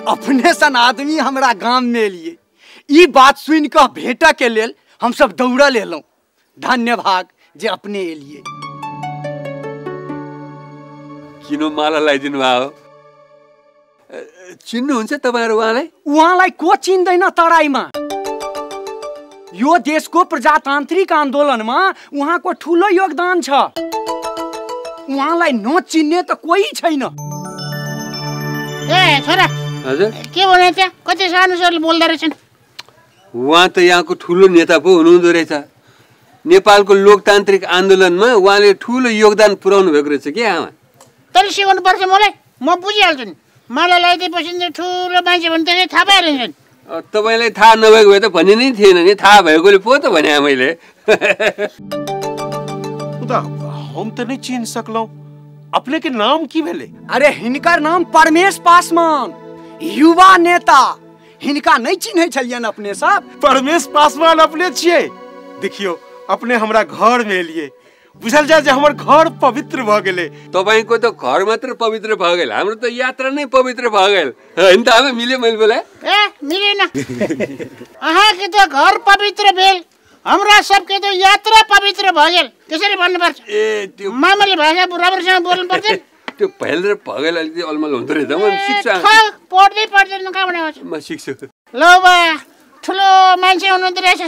अपने सन आदमी हमरा गांव में लिए ई बात सुन के भेटा के लेल हम सब दौड़ा लेलौं। धन्य भाग जे अपने एलिए। किन माला लगाइदिनु भयो? चिन्नुहुन्छ तपाईहरु उहाँलाई? उहाँलाई को चिन्दैन तराईमा? यो देशको प्रजातान्त्रिक आन्दोलनमा उहाँको ठूलो योगदान छ। उहाँलाई नचिन्ने त कोही छैन। ए छोरा, हजुर के भने त्यहाँ कति सानो सरले बोल्दै रहेछन्? उहाँ त यहाँको ठुलो नेता पो हुनुहुँदो रहेछ। नेपालको लोकतान्त्रिक आन्दोलनमा उहाँले ठुलो योगदान पुर्याउनु भएको रहेछ के आमा? तैँले सिकाउनु पर्छ मलाई, म बुझिहाल्छु नि। माला लगाइदिएपछि ठुलो मान्छे भने त्यसले थाहा पाइहाल्छ नि। तपाईलाई थाहा नभएको भए त भन्ने नै थिएन नि, थाहा भएकोले पो त भने मैले। हम तो नहीं चिन्ह सकलौं। अपने के नाम की भेले? अरे हिनकर नाम परमेश पासवान, युवा नेता। हिनका नहीं चिन्है छलियन अपने सब? परमेश पासवान अपने छिए। देखियो अपने हमरा घर में एलिए, बुझल जाए जे हमर घर पवित्र भ गेले। तपाईको त घर मात्र पवित्र भ गेल, हाम्रो त यात्रा नै पवित्र भ गेल। हैन त आमा मिल्यो मैले बोले? ए मिलेन। अहाँ के त घर पवित्र भेल, हमरा सबके त यात्रा पवित्र भ गेल। त्यसरी भन्नुपर्छ। ए त्यो मामाले भाषा राम्रोसँग बोल्नु पर्छ। त्यो भएल र भगेल अलिकति अलमल हुँदो रहेछ। म सिक्छु। पढ्दै पढ्दैन कहाँबाट आउँछ? म सिक्छु। ल बा ठुलो मान्छे हुनुहुँदो रहेछ,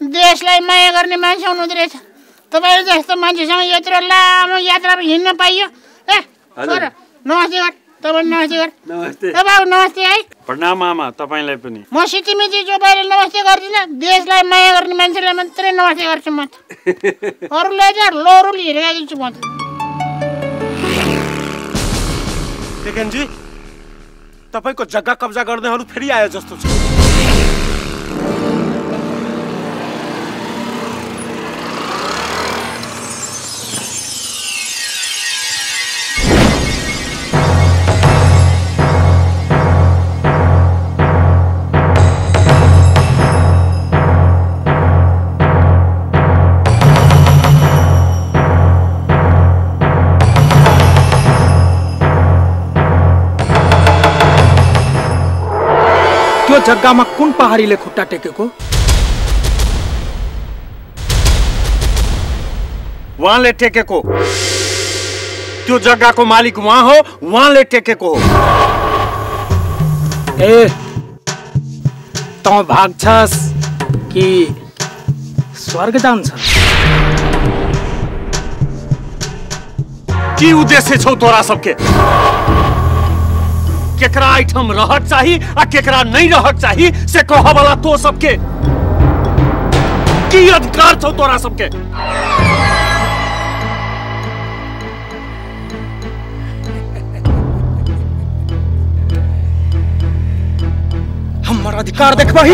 देशलाई माया गर्ने मान्छे हुनुहुँदो रहेछ। तपाईँ जस्तो मान्छेसँग यत्रो लामो यात्रामा हिँड्न पाइयो। ए छोरा नमस्ते गर, तपाईँ नमस्ते गर। नमस्ते। बाबु नमस्ते है। प्रणाम मामा, तपाईलाई पनि। म सिटिमिटी जो बाहिर नमस्ते गर्दिनँ, देशलाई माया गर्ने मान्छेलाई मात्रै नमस्ते गर्छु म त। अरूलाई चाहिँ लोरुल हिर्काइदिन्छु म त। देखनजी तपाईको जग्गा कब्जा गर्नेहरू फेरि आयो जस्तो छ। त्यो जग्गामा कुन पहाडीले खुट्टा टेकेको? उहाँले टेकेको। त्यो जग्गाको मालिक उहाँ हो, उहाँले टेकेको हो। ए तँ भाग्छस् कि स्वर्ग जान्छस्? की उद्देश्य छौ तोरा सबके? केकरा आइटम रहक चाही आ केकरा नहीं रहक चाही से कह वाला तो सबके की अधिकार छौ तोरा सबके? हमर अधिकार देखबही।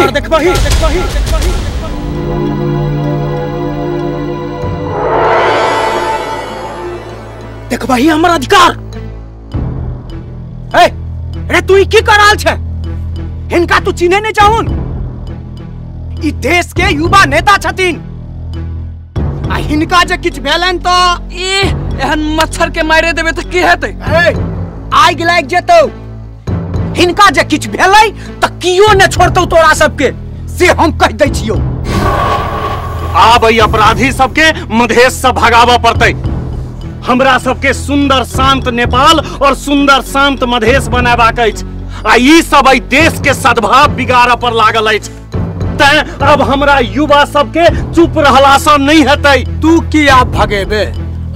देखबही हमर अधिकार। ए अरे तू की कराल छे? हिनका तू चिन्हे नहीं चाहुन? ई देश के युवा नेता छथिन। आ हिनका जे किछ भेलन तो एहन मच्छर के मारे देबे त की हेतै? आगि लाग जेतौ। हिनका जे किछ भेलै त कियो ने छोड़तौ तोरा सबके, से हम कह दै छियो। आब ई अपराधी सबके मधेश से भगावा पड़तै। हमरा सबके सुंदर शांत नेपाल और सुंदर शांत मधेश बनाबाक अछि। आ ई सब ई देश के सद्भाव बिगाड़ पर लागल अछि। तैं अब हमरा युवा सबके चुप रहला सँ नहीं हेतै। तू की आप भगेबे?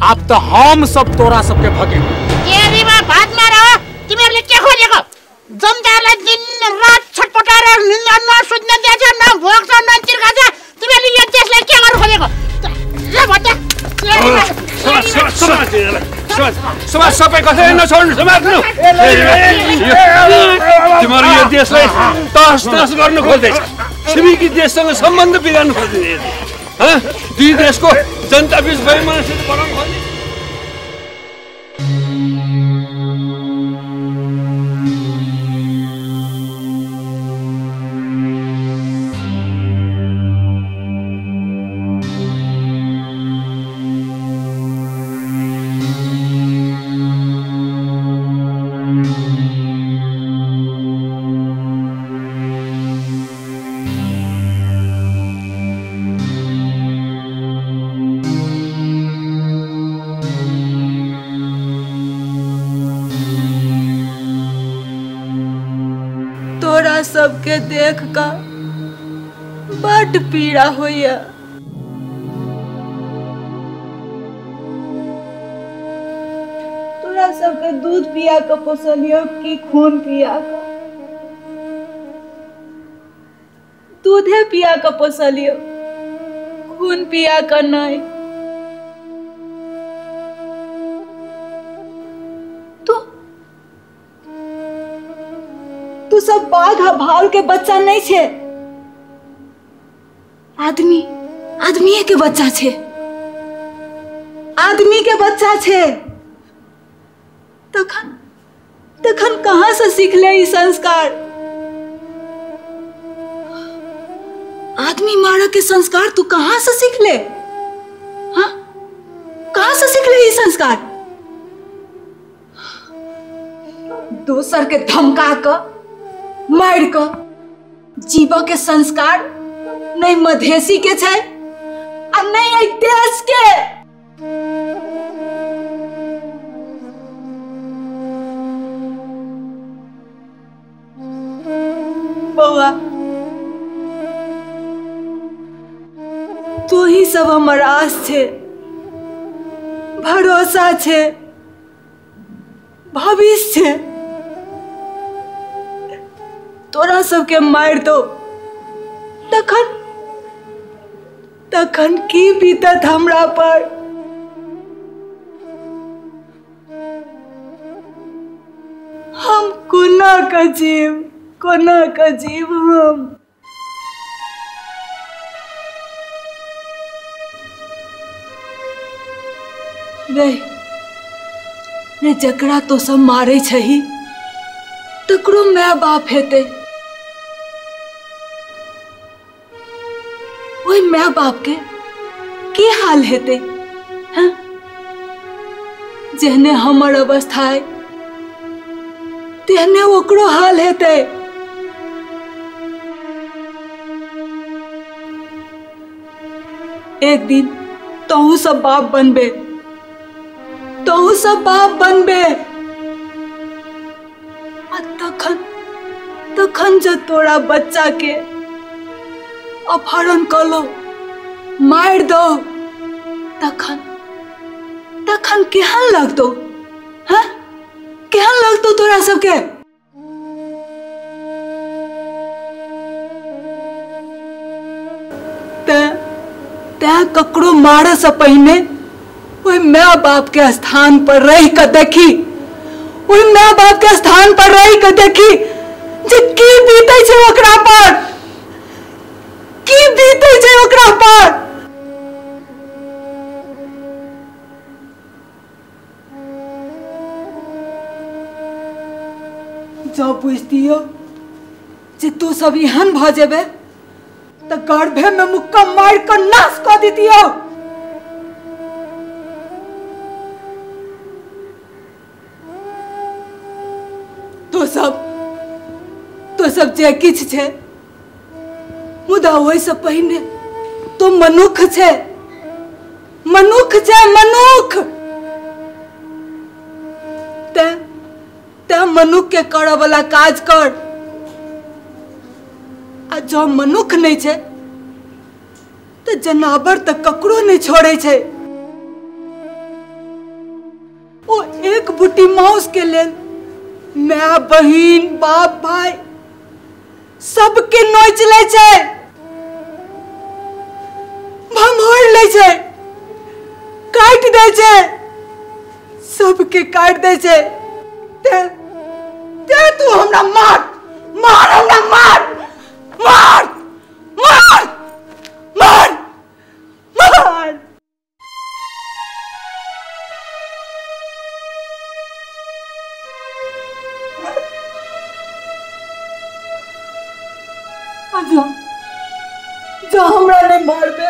आप तो हम सब तोरा सबके भगेबे। के रिवा भात मारो, तिमीहरुले के खोजेको? जनतालाई दिन रात छटपटाएर निन्दा नसुत्न दिएछ, न भोक छ न तिर्खा छ। तिमीहरुले यो देशलाई के गर्नु खोजेको? ल भन्छ। समाज सबै कसैले नछोड्नु, समात्नु। तिम्रो यो देशलाई तहस तहस गर्नु खोज्दैछ। छिमेकी देशसँग सम्बन्ध बिगार्नु खोज्दैछ। दुई देशको जनता बीच वैमनस्यता बढाउनु खोज्दैछ। सबके देख कर बड़ पीड़ा होइया। तोरा सबके दूध पिया के पोसलियो कि खून पिया के? दूधे पिया के पोसलियो, खून पिया के नहीं। तू सब बाघ भाल के बच्चा नहीं छे, आदमी के बच्चा छे, आदमी के बच्चा छे। तखन कहाँ से सीखले ई संस्कार? आदमी मारे के संस्कार तू कहाँ से सीखले? हाँ, कहाँ से सीखले ई संस्कार? दोसर के धमका कर मार क जीव के संस्कार नहीं मधेसी के छै आ नहीं आई देश के। बउआ, तू ही सब हमर आस छे, भरोसा छे, भविष्य छे। तोरा सबके मार दो तखन की बीतत हमरा पर? हम कोना के जीव हम। रे जकरा तो सब मारे छही तकरो माय बाप हेते, वही माय बाप के हाल हेते? हाँ? जेहने हमर अवस्था है तेहने ओकरो हाल हेते। एक दिन तहू सब बाप बनबे, तहू सब बाप बनबे। तखन जब तोरा बच्चा के अपहरण कर लो, मार दो, तखन केहन लगतो? हाँ, केहन लगतो तोरा सबके? तैं ककरो मारे से पहिने ओहि माय बाप के स्थान पर रह के देखी, ओहि माय बाप के स्थान पर रह के देखी जे की बीते छै ओकरा पर, की बीते छै ओकरा पर। जब बुझतियो जे तू सब एहन भ जेबे तो गर्भे में मुक्का मार कर नाश कर दितियो। तो सब जे किछ छे मुदा ओहि से पहिने तो मनुख छे, मनुख छे, मनुख। ते मनुख के करे वाला काज कर। आ जो मनुख नहीं छे तो जनावर तक ककरो नहीं छोड़े छे। ओ एक बुटी मांस के लेल माय बहिन बाप भाई सबके नोच ले छे, भमोड़ ले छे, काट दे छे, सबके काट दे छे। ते तू हमरा मार हमरा मार मार मार मार मार। जो हमरा नहीं मारबे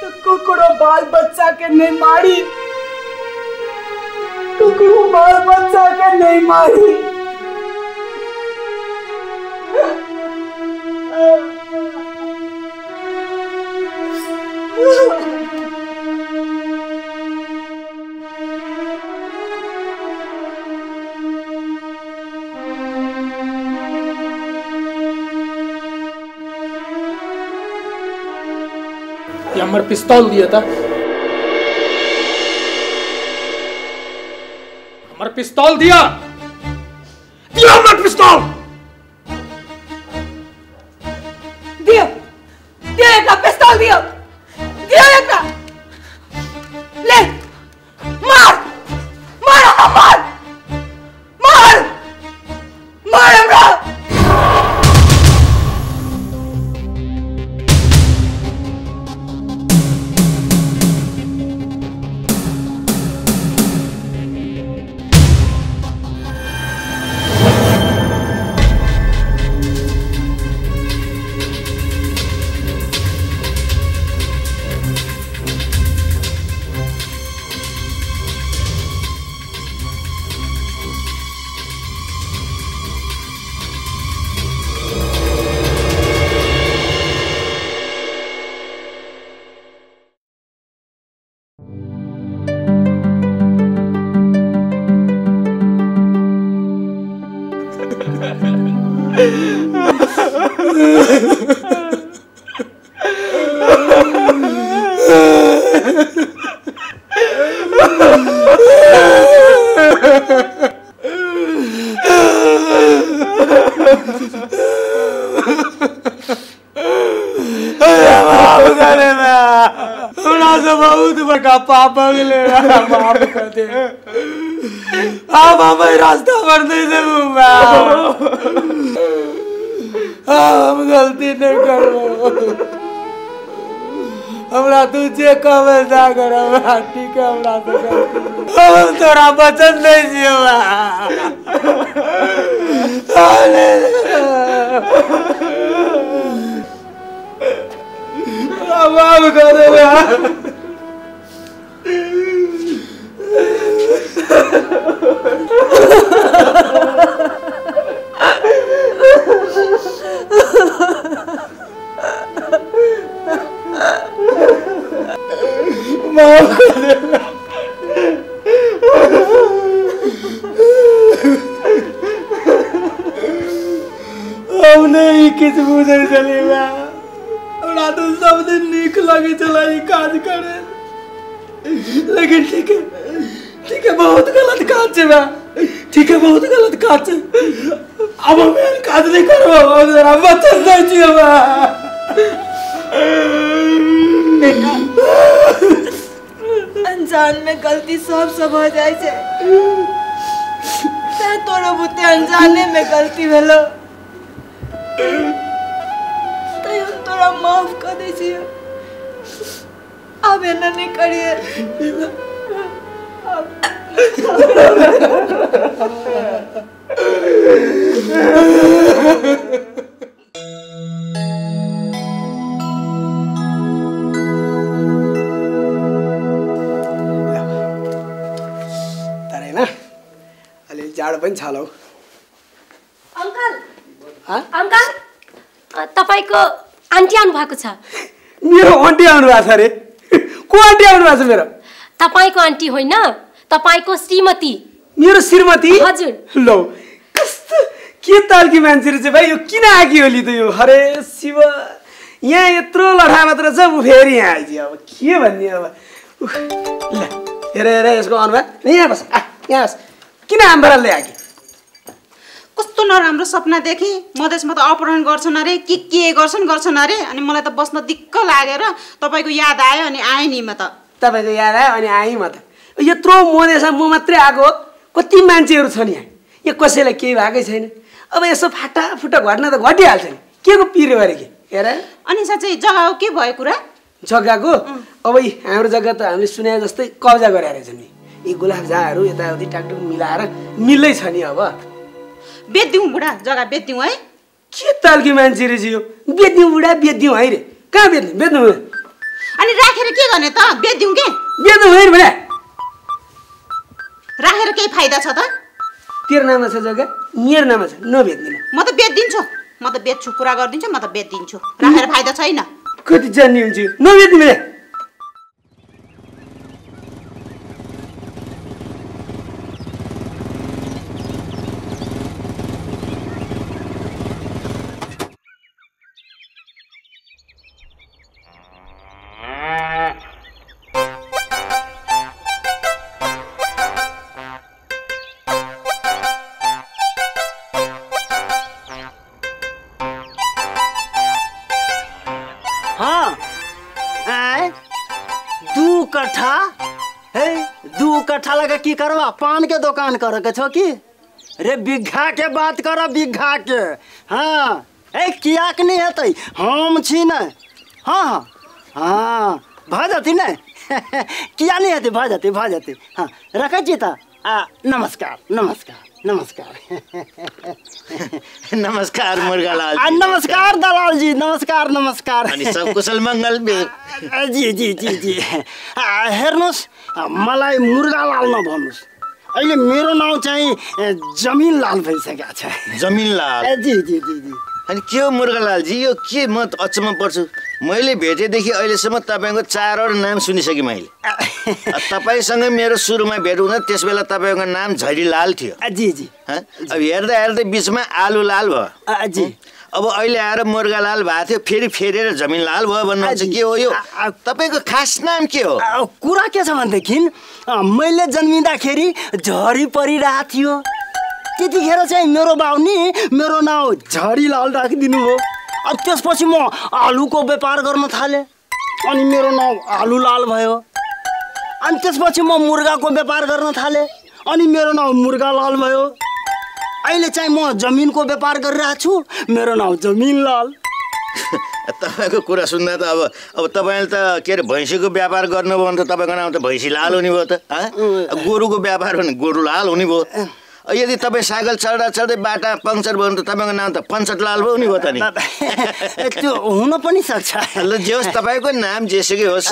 तो ककरो बाल बच्चा के नहीं मारी, ककरो बाल बच्चा के नहीं मारी। ये हमर पिस्तौल दिया था। हमर पिस्तौल दिया हमर पिस्तौल दियो एकरा पिस्तौल दियो एकरा ले मार हमरा पाप माफ कर दे। आप हमें रास्ता पर नहीं दे हम गलती नहीं करो। हमरा तुझे कब ऐसा कर ठीक है हमरा तो हम तोरा वचन नहीं जियो माफ कर दे। माफ कर देना। हमने ही किस बुझे चली तो सब दिन नीक लगे चला काज करे लेकिन ठीक है बहुत गलत काज है ठीक है बहुत गलत काज है। अब हमें काज नहीं करो जरा वचन दे छिए बेटा अनजान में गलती सब हो जाए छे। तोरो बुते अनजाने में गलती भेलो तो तोरा माफ कर दे छिए। अब एना नहीं करिए। तारे ना अलि जाडो पनि छ लौ। अंकल अंकल तपाईको आन्टी आउनु भएको छ। मेरो आन्टी आउनु भएको छ रे। को आन्टी आउनु भएको छ मेरो? तपाईको आन्टी होइन तपाईको श्रीमती। मेरो श्रीमती? हजुर। लौ कस्तो के तालकी मान्छे रहेछ भाइ यो किन आकी होली त यो हरे शिव यहाँ यत्रो लठा मात्र छ उ फेरि यहाँ आइज अब के भन्ने अब ल हेर यसको अनुहार यहाँ बस यहाँ बस किन आम्बराले आकी? कस्तो नराम्रो सपना देखे मधेसमा त अपहरण गर्छन् अरे के गर्छन् अरे अनि मलाई त बस्न दिक्क लागेर तपाईको याद आयो अनि आए नि म त। तपाईको याद आयो अनि आएँ म त। यत्रो मधेसमा म मात्रै आएको कति मान्छेहरू छन् यहाँ कसैलाई केही भएकै छैन। अब यसो फाटाफुटा घटना त घटिहाल्छ नि के को पिरे गरे के हेर। अनि साँच्चै जग्गाको के भयो कुरा? जग्गाको अब हाम्रो जग्गा त हामीले सुने जस्तै कब्जा गरेर रहेछ नि। यी गुलाबजाहरू यताउति टाकटुक मिलाएर मिल्दै छ नि। अब बेच्दिउँ बुढा जग्गा बेच्दिउँ है। के तालकी मान्छे रहेछ यो बेच्दिउँ बुढा बेच्दिउँ है रे कहाँ बेच्नु अनि राखेर के गर्ने त बेच्दिउँ के बेच्नु है बुढा राखेर केही फाइदा छ त? तेरो नाममा छ जग्गा मेरो नाममा छ नबेच्दिन। म त बेच्दिन्छु म त बेच्छु कुरा गरिदिन्छु म त बेच्दिन्छु राखेर फाइदा छैन। कति जान्ने हुन्छ नबेच्नु बुढा। हाँ आए 2 कट्ठा है 2 कट्ठा लगा की करवा पान के दुकान करे के छो की रे बिघा के बात कर बिघा के हाँ ए किया के नहीं हेतै हम छी न हाँ हाँ हाँ भ जाती न किया नहीं हेतै भ जाती हाँ रखै छी त नमस्कार नमस्कार नमस्कार नमस्कार मुर्गालाल नमस्कार दलाल जी नमस्कार नमस्कार अनि सब कुशल मंगल जी जी जी जी हेर्नुस् मलाई मुर्गालाल नभन्नुस् अहिले मेरो नाउँ चाहिँ जमिनलाल भइसकेको छ जमिनलाल जी जी जी जी अनि के हो मुर्गालाल जी यो के म अचम्म पर्छु मैले भेटेदेखि अहिलेसम्म तपाईँको 4वटा नाम सुनिसकेँ मैले तपाईँसँग मेरो सुरुमा भेट हुँदा त्यसबेला तपाईँको नाम झरीलाल थियो जी जी अब हेर्दा हेर्दै बिचमा आलुलाल भयो जी अब अहिले आएर मुर्गालाल भएको थियो फेरेर जमिनलाल भयो भन्नुहुन्छ के हो यो तपाईँको खास नाम के हो कुरा के छ भनेदेखि मैले जन्मिँदाखेरि झरी परिरहेको थियो त्यतिखेर चाहिँ मेरो बाउ नि मेरो नाउँ झरीलाल राखिदिनु भयो अब त्यसपछि म आलुको व्यापार गर्न थालेँ अनि मेरो नाउँ आलुलाल भयो अनि त्यसपछि म मुर्गाको व्यापार गर्न थालेँ अनि मेरो नाउँ मुर्गालाल भयो अहिले चाहिँ म जमिनको व्यापार गरिरहेको छु मेरो नाउँ जमिनलाल तपाईँको कुरा सुन्दा त अब तपाईँले त के अरे भैँसीको व्यापार गर्नुभयो भने त तपाईँको नाम त भैँसीलाल हुने भयो त गोरुको व्यापार भने गोरुलाल हुने भयो यदि तपाईँ साइकल चढ्दा चढ्दै बाटा पङ्चर भयो भने त तपाईँको नाम त पञ्चटलाल भयो नि भयो त नि त्यो हुन पनि सक्छ ल जे होस् तपाईँको नाम जेसुकै होस्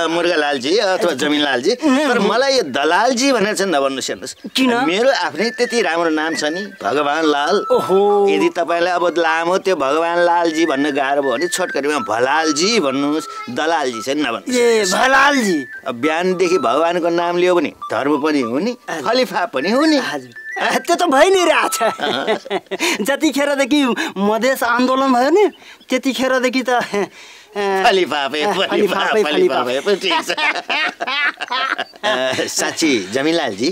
मुर्गालालजी अथवा जमिनलालजी तर मलाई यो दलालजी भनेर चाहिँ नभन्नुहोस् हेर्नुहोस् किन मेरो आफ्नै त्यति राम्रो नाम छ नि भगवान लाल ओहो यदि तपाईँलाई अब लामो त्यो भगवान लालजी भन्न गाह्रो भयो भने छोटकरीमा भलालजी भन्नुहोस् दलालजी चाहिँ नभन्नुहोस् ए भलालजी बिहानदेखि भगवानको नाम लियो भने धर्म पनि हुने खलिफा पनि हुने त्यो त भइ नै रहेछ जतिखेरदेखि मधेस आन्दोलन भयो नि त्यतिखेरदेखि त साँच्ची जमिनलालजी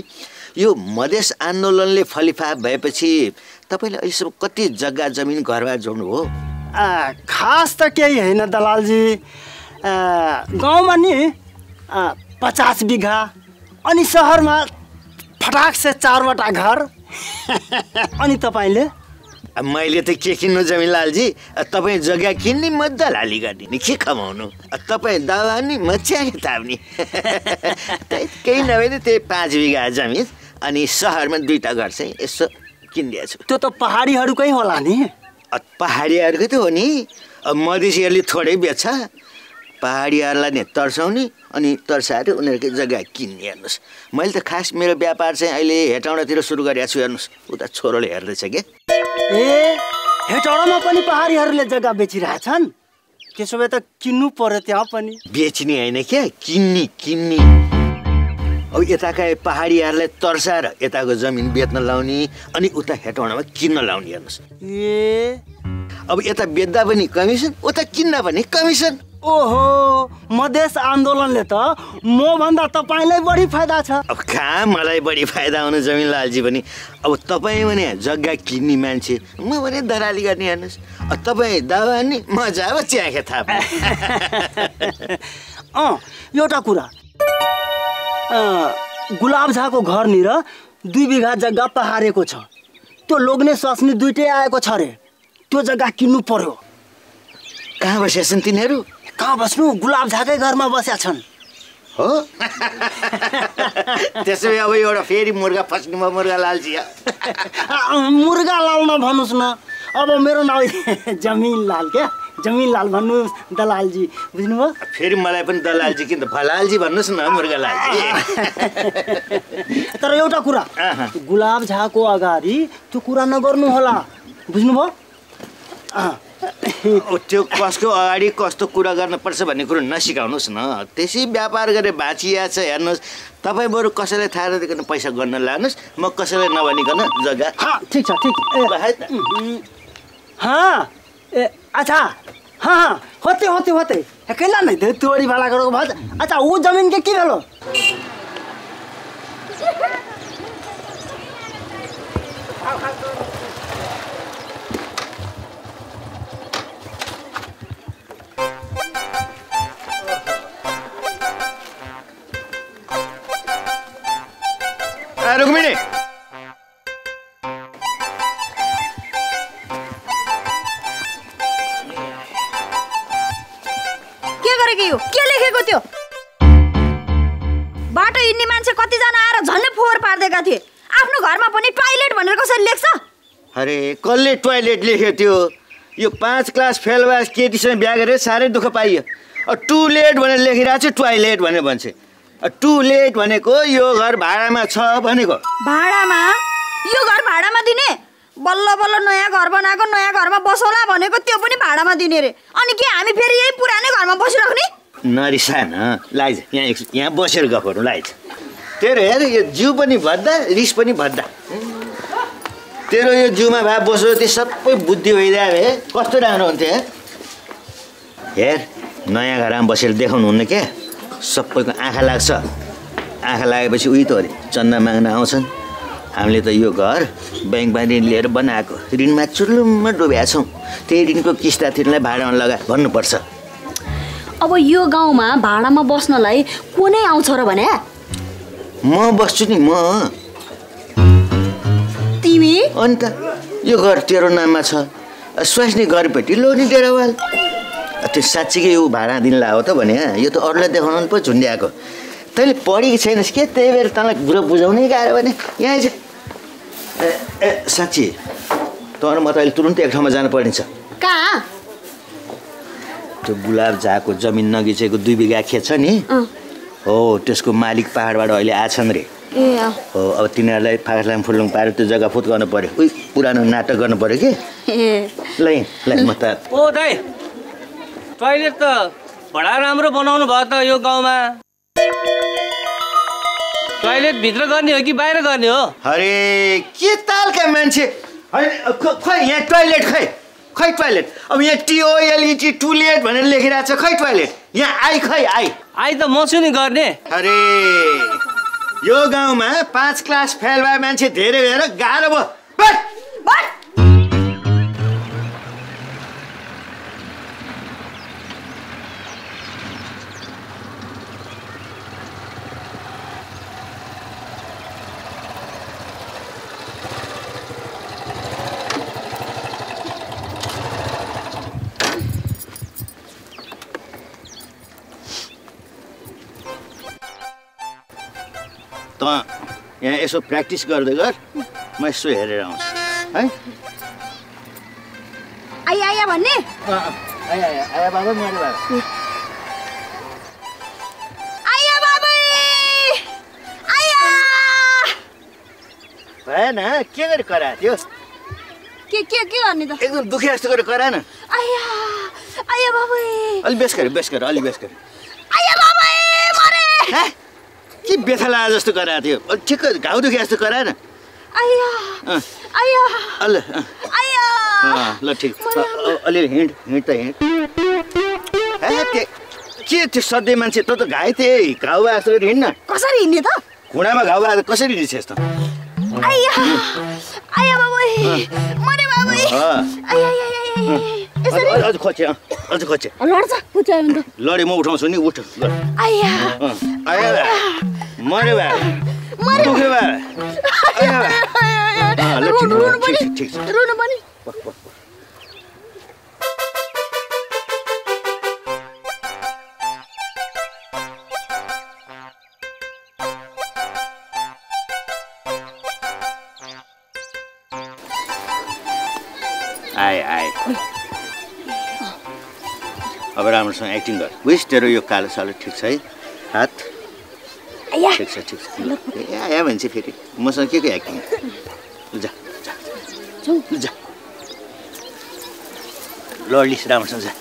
यो मधेस आन्दोलनले फलिफा भएपछि तपाईँले अहिलेसम्म कति जग्गा जमिन घरबार जोड्नु हो खास त केही होइन दलालजी गाउँमा नि 50 बिघा अनि सहरमा फटाक से 4वटा घर अनि तपाईँले मैले त के किन्नु जमिनलालजी तपाईँ जग्गा किन्ने म दलाली गर्ने नि के कमाउनु तपाईँ दबाउने म चिया ताप्ने केही नभए त्यही 5 बिघा जमिन अनि सहरमा 2टा घर चाहिँ यसो किनिदिएको छु त्यो त पहाडीहरूकै होला नि पहाडीहरूकै त हो नि मधेसीहरूले थोरै बेच्छ पहाडीहरूलाई नि तर्साउने अनि तर्साएर उनीहरूकै जग्गा किन्ने हेर्नुहोस् मैले त खास मेरो व्यापार चाहिँ अहिले हेटौँडातिर सुरु गरेको छु हेर्नुहोस् उता छोरोले हेर्दैछ के ए हेटौँडामा पनि पहाडीहरूले जग्गा बेचिरहेछन् त्यसो भए त किन्नु पर्यो त्यहाँ पनि बेच्ने होइन क्या किन्ने अब यताका पहाडीहरूलाई तर्साएर यताको जमिन बेच्न लाउने अनि उता हेटौँडामा किन्न लाउने हेर्नुहोस् ए अब यता बेच्दा पनि कमिसन उता किन्दा पनि कमिसन ओहो मधेस आन्दोलनले त म भन्दा तपाईलाई बढी फाइदा छ अब कहाँ मलाई बढी फाइदा हुनु जमिनलालजी पनि अब तपाईँ भने जग्गा किन्ने मान्छे म भने दलाली गर्ने हेर्नुहोस् तपाईँ दावा नि म जाब चिया थाप एउटा कुरा गुलाब झाको घरनिर 2 बिघा जग्गा पहारेको छ त्यो लोग्ने स्वास्नी 2टै आएको छ रे त्यो जग्गा किन्नु पर्यो कहाँ बसेछन् तिनीहरू कहाँ बस्नु गुलाब झाकै घरमा बसेका छन् हो त्यसो भए अब एउटा फेरि मुर्गा फस्नु भयो मुर्गालालजी मुर्गालाल नभन्नुहोस् न अब मेरो नाउँ जमिनलाल क्या जमिनलाल भन्नुहोस् दलालजी बुझ्नुभयो फेरि मलाई पनि दलालजी किन त भलालजी भन्नुहोस् न मुर्गालालजी तर एउटा कुरा गुलाब झाको अगाडि त्यो कुरा नगर्नु होला बुझ्नुभयो त्यो कसको अगाडि कस्तो कुरा गर्नुपर्छ भन्ने कुरो नसिकाउनुहोस् न त्यसै व्यापार गरेर बाँचिया छ हेर्नुहोस् तपाईँ बरु कसैलाई थाहा नदिकन पैसा गर्न लानुहोस् म कसैलाई नभनिकन जग्गा ठिक छ ठिक अच्छा हाँ होते कैला नहीं थे तोरी वाला करो भाज अच्छा वो जमीन के भेलो रुक्मिनी के गरेको यो के लेखेको त्यो बाटो हिँड्ने मान्छे कतिजना आएर झन्डै फोहोर पार्दैका थिए आफ्नो घरमा पनि टोयलेट भनेर कसरी लेख्छ अरे कसले टोयलेट लेख्यो त्यो यो 5 क्लास फेल भएस केटीसँग बिहा गरेर साह्रै दुःख पाइयो टु लेट भनेर लेखिरहेको छ टोयलेट भनेर भन्छ टु लेट भनेको यो घर भाडामा छ भनेको भाडामा यो घर भाडामा दिने बल्ल बल्ल नयाँ घर बनाएको नयाँ घरमा बसौला भनेको त्यो पनि भाडामा दिने रे अनि के हामी फेरि यही पुरानै घरमा बसिराख्ने नरिसा न लाइज यहाँ बसेर गफ गरौँ लाइज तेरो हेर यो जिउ पनि भद्दा रिस पनि भद्दा तेरो यो जिउमा भए बस्यो त्यो सबै बुद्धि भइदियो हे कस्तो राम्रो हुन्थ्यो हेर नयाँ घरमा बसेर देखाउनु हुन्न क्या सबैको आँखा लाग्छ आँखा लागेपछि उही त अरे चन्दा माग्न आउँछन् हामीले त यो घर ब्याङ्कमा ऋण लिएर बनाएको ऋणमा चुर्लुममा डुबेका छौँ त्यही ऋणको किस्ता तिर्नलाई भाडामा लगा भन्नुपर्छ अब यो गाउँमा भाडामा बस्नलाई कुनै आउँछ र भने म बस्छु नि म तिमी अनि त यो घर तेरो नाममा छ स्वास्नी घरपेटी लो नि डेरावाल त्यो साँच्चीकै यो भाडा दिनलाई हो त भने यो त अरूलाई देखाउनु पो झुन्ड्याएको तैँले पढेको छैनस् के त्यही भएर तँलाई बुझो बुझाउनै गाह्रो भने यहाँ चाहिँ साँच्ची तर म त अहिले तुरुन्तै एक ठाउँमा जानु पर्ने छ कहाँ त्यो गुलाब झाको जमिन नगिचेको 2 बिघा खेत छ नि हो त्यसको मालिक पहाडबाट अहिले आछन् रे हो अब तिनीहरूलाई फाक्लाङ फुलुङ पारेर त्यो जग्गा फुट गर्नु पर्यो उही पुरानो नाटक गर्नु पर्यो कि ल म त ओ दाइ टोयलेट त बडा राम्रो बनाउनु भयो त यो गाउँमा टोयलेट भित्र गर्ने हो कि बाहिर गर्ने हो अरे के तालका मान्छे खै यहाँ टोयलेट खै टोयलेट अब यहाँ टिओएलइटी टुलेट भनेर लेखिरहेको छ खै टोयलेट यहाँ आई त म छु नि गर्ने अरे यो गाउँमा 5 क्लास फेल भए मान्छे धेरै भएर गाह्रो भयो त यहाँ यसो प्र्याक्टिस गर्दै गर म यसो हेरेर आउँछु है आया भन्ने आया बाबा मेरो बाबा आया बाबा आया भएन के गरी करा थियो के गर्ने त एकदम दुखी जस्तो गरेर करा न आया बाबा अलि बेस गर आया बाबा मरे के बेथा लागे जस्तो गराएको थियो ठिक घाउ दुखे जस्तो गराए न ल ठिक अलि हिँड त हिँड के त्यो सधैँ मान्छे त घाइते घाउ भए जस्तो हिँड्न कसरी हिँड्ने त घुँडामा घाउ भए कसरी हिँड्छस् त अझ खोचे लडे म उठाउँछु नि उठ मरे भए दुखे भए ठिक छ आए अब राम्रोसँग एक्टिङ गर बुझ तेरो यो कालो सालो ठिक छ है हात ठिक छ आया भन्छ फेरि मसँग के एक्टिङ जा लड्लिस राम्रोसँग जा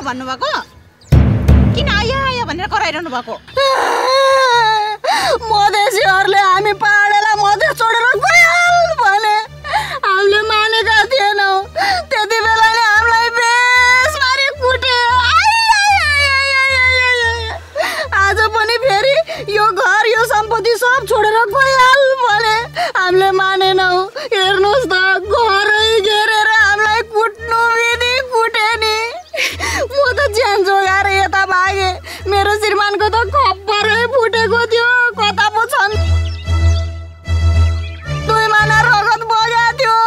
भन्नुभएको? किन आया आया भनेर कराइरहनु भएको? मधेसीहरूले हामी पहाडेलाई मधेस छोडेर गइहाल भने हामीले मानेका थिएनौँ। त्यति बेला नै हामीलाई बेसमारी कुटे। आज पनि फेरि यो घर यो सम्पत्ति सब छोडेर गइहाल भने हामीले मानेनौँ। हेर्नुहोस् त घरै घेरेर हामीलाई कुट्नु विधि कुटे नि। म त ज्यान जोगाएर यता भागेँ। मेरो श्रीमानको त खप्परै फुटेको थियो। कता पो छन्? 2 महिना रगत बग्या थियो।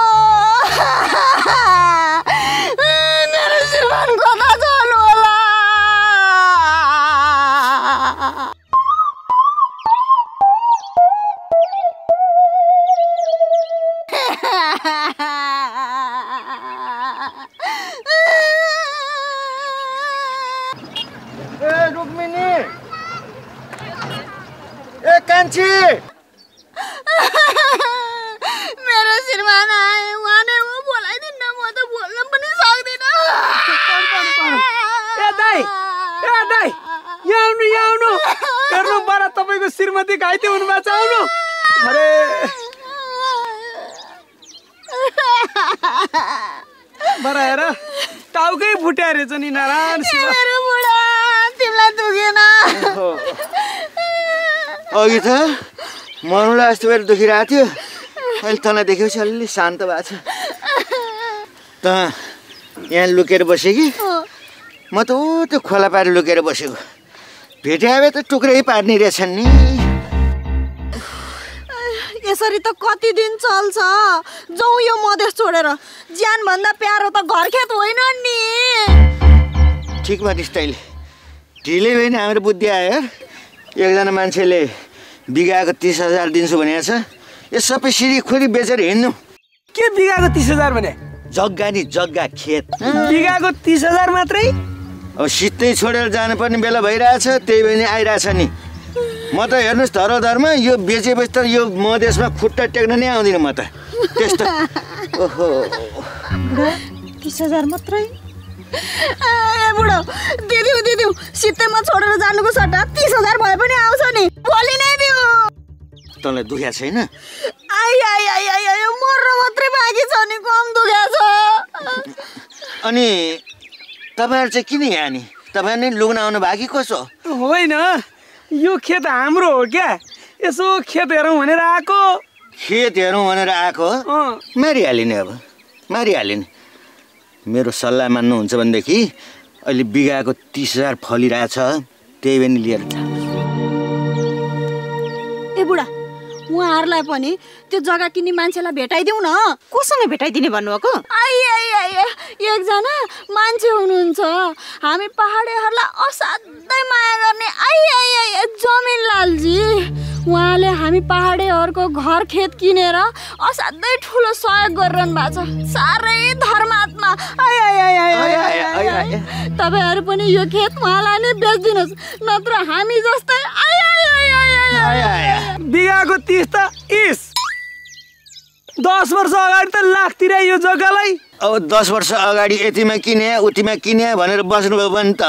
मेरो श्रीमान कता जानु होला? रुक्मिनी, ए कान्छी, मेरो श्रीमान आए। उहाँले बोलाइदिन्न, म त बोल्न पनि सक्दिनँ। ए दाइ, यहाँ आउनु। हेर्नु बडा तपाईँको श्रीमती घाइते हुनुभएको छ, आउनु। अरे बडा हेर, टाउकै फुट्या रहेछ नि। नारायण शिव, मेरो बुढा तिमीलाई दुखेन? अघि त मर्नुलाई यस्तो बेर दुखिरहेको थियो। अहिले तँलाई देखेपछि अलि शान्त भएको छ। त यहाँ लुकेर बसेँ कि म त ऊ त्यो खोला पारी लुकेर बसेको। भेट्या भए त टुक्रै पार्ने रहेछन् नि। यसरी त कति दिन चल्छ? जाउँ यो मधेस छोडेर। ज्यानभन्दा प्यारो त घरखेत होइन नि। ठिक भनिस् तैँले। ढिलै भयो नि हाम्रो बुद्धि आयो। एकजना मान्छेले बिगाको 30,000 दिन्छु भनेको छ। यो सबै सिडी खोरी बेचेर हिँड्नु। के बिगाको 30,000 भने? जग्गा नि जग्गा, खेत। बिगाको 30,000 मात्रै? अब सित्तै छोडेर जानुपर्ने बेला भइरहेछ, त्यही भएर आइरहेछ नि। म त हेर्नुहोस् धरोधरमा यो बेचेपछि त यो मधेसमा खुट्टा टेक्न नै आउँदिनँ म त। त्यस्तो ओहो 30,000 मात्रै? ए बुढो, दिदिउ सित्तैमा छोडेर जानुको सट्टा 30,000 भए पनि आउँछ नि। भोलि नै दिउ। तँलाई दुख्या छैन? आइ मर्न मात्रै बाँकी छ नि, कम दुख्या छ। अनि तपाईँहरू चाहिँ किन यहाँ नि? तपाईँ नै लुग्न आउनु भयो कि कसो? होइन, यो खेत हाम्रो हो क्या। यसो खेत हेरौँ भनेर आएको। खेत हेरौँ भनेर आएको? मारिहाल्यो नि। अब मारिहाल्यो नि। मेरो सल्लाह मान्नुहुन्छ भनेदेखि अहिले बिगाको 30,000 फलिरहेछ, त्यही पनि लिएर जानुहोस्। ए बुढा, उहाँहरूलाई पनि त्यो जग्गा किन्ने मान्छेलाई भेटाइदिउँ न। कोसँग भेटाइदिने भन्नुभएको? एकजना मान्छे हुनुहुन्छ, हामी पहाडेहरूलाई असाध्यै माया गर्ने जमिन लालजी। उहाँले हामी पहाडेहरूको घर खेत किनेर असाध्यै ठुलो सहयोग गरिरहनु भएको छ। साह्रै धर्मात्मा। तपाईँहरू पनि यो खेत उहाँलाई नै बेचिदिनुहोस्, नत्र हामी जस्तै बिगाको 30 त 10 वर्ष अगाडि त लाख तिराइ यो जग्गालाई। अब 10 वर्ष अगाडि यतिमा किने उतिमा किने भनेर बस्नुभयो भने त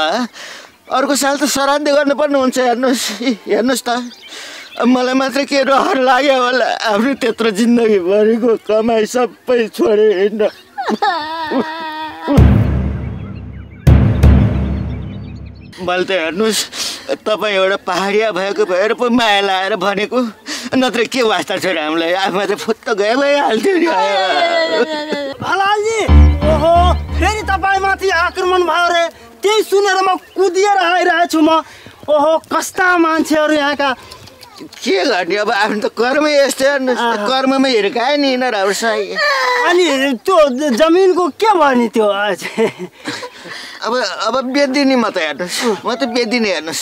अर्को साल त श्राद्ध गर्नुपर्ने हुन्छ। हेर्नुहोस् त, मलाई मात्र के रहर लाग्यो होला। आफ्नो त्यत्रो जिन्दगीभरिको कमाइ सबै छोडे हिँड्न। मैले त हेर्नुहोस्, तपाईँ एउटा पहाडिया भएको भएर पो माया लाएर भनेको, नत्र के वास्ता छोड्यो हामीलाई। आफूमा त फुत्त गए भइहाल्थ्यो नि। भलालजी, ओहो फेरि तपाईँमाथि आक्रमण भयो रे। त्यही सुनेर म कुदिएर आइरहेछु म। ओहो कस्ता मान्छेहरू यहाँका। के गर्ने अब, आफ्नो त कर्मै यस्तै। हेर्नुहोस्, कर्ममै हिर्कायो नि यिनीहरू साई। अनि त्यो जमिनको के भयो नि त्यो? अब बेच्दिनँ म त। हेर्नुहोस्, म त बेच्दिनँ। हेर्नुहोस्,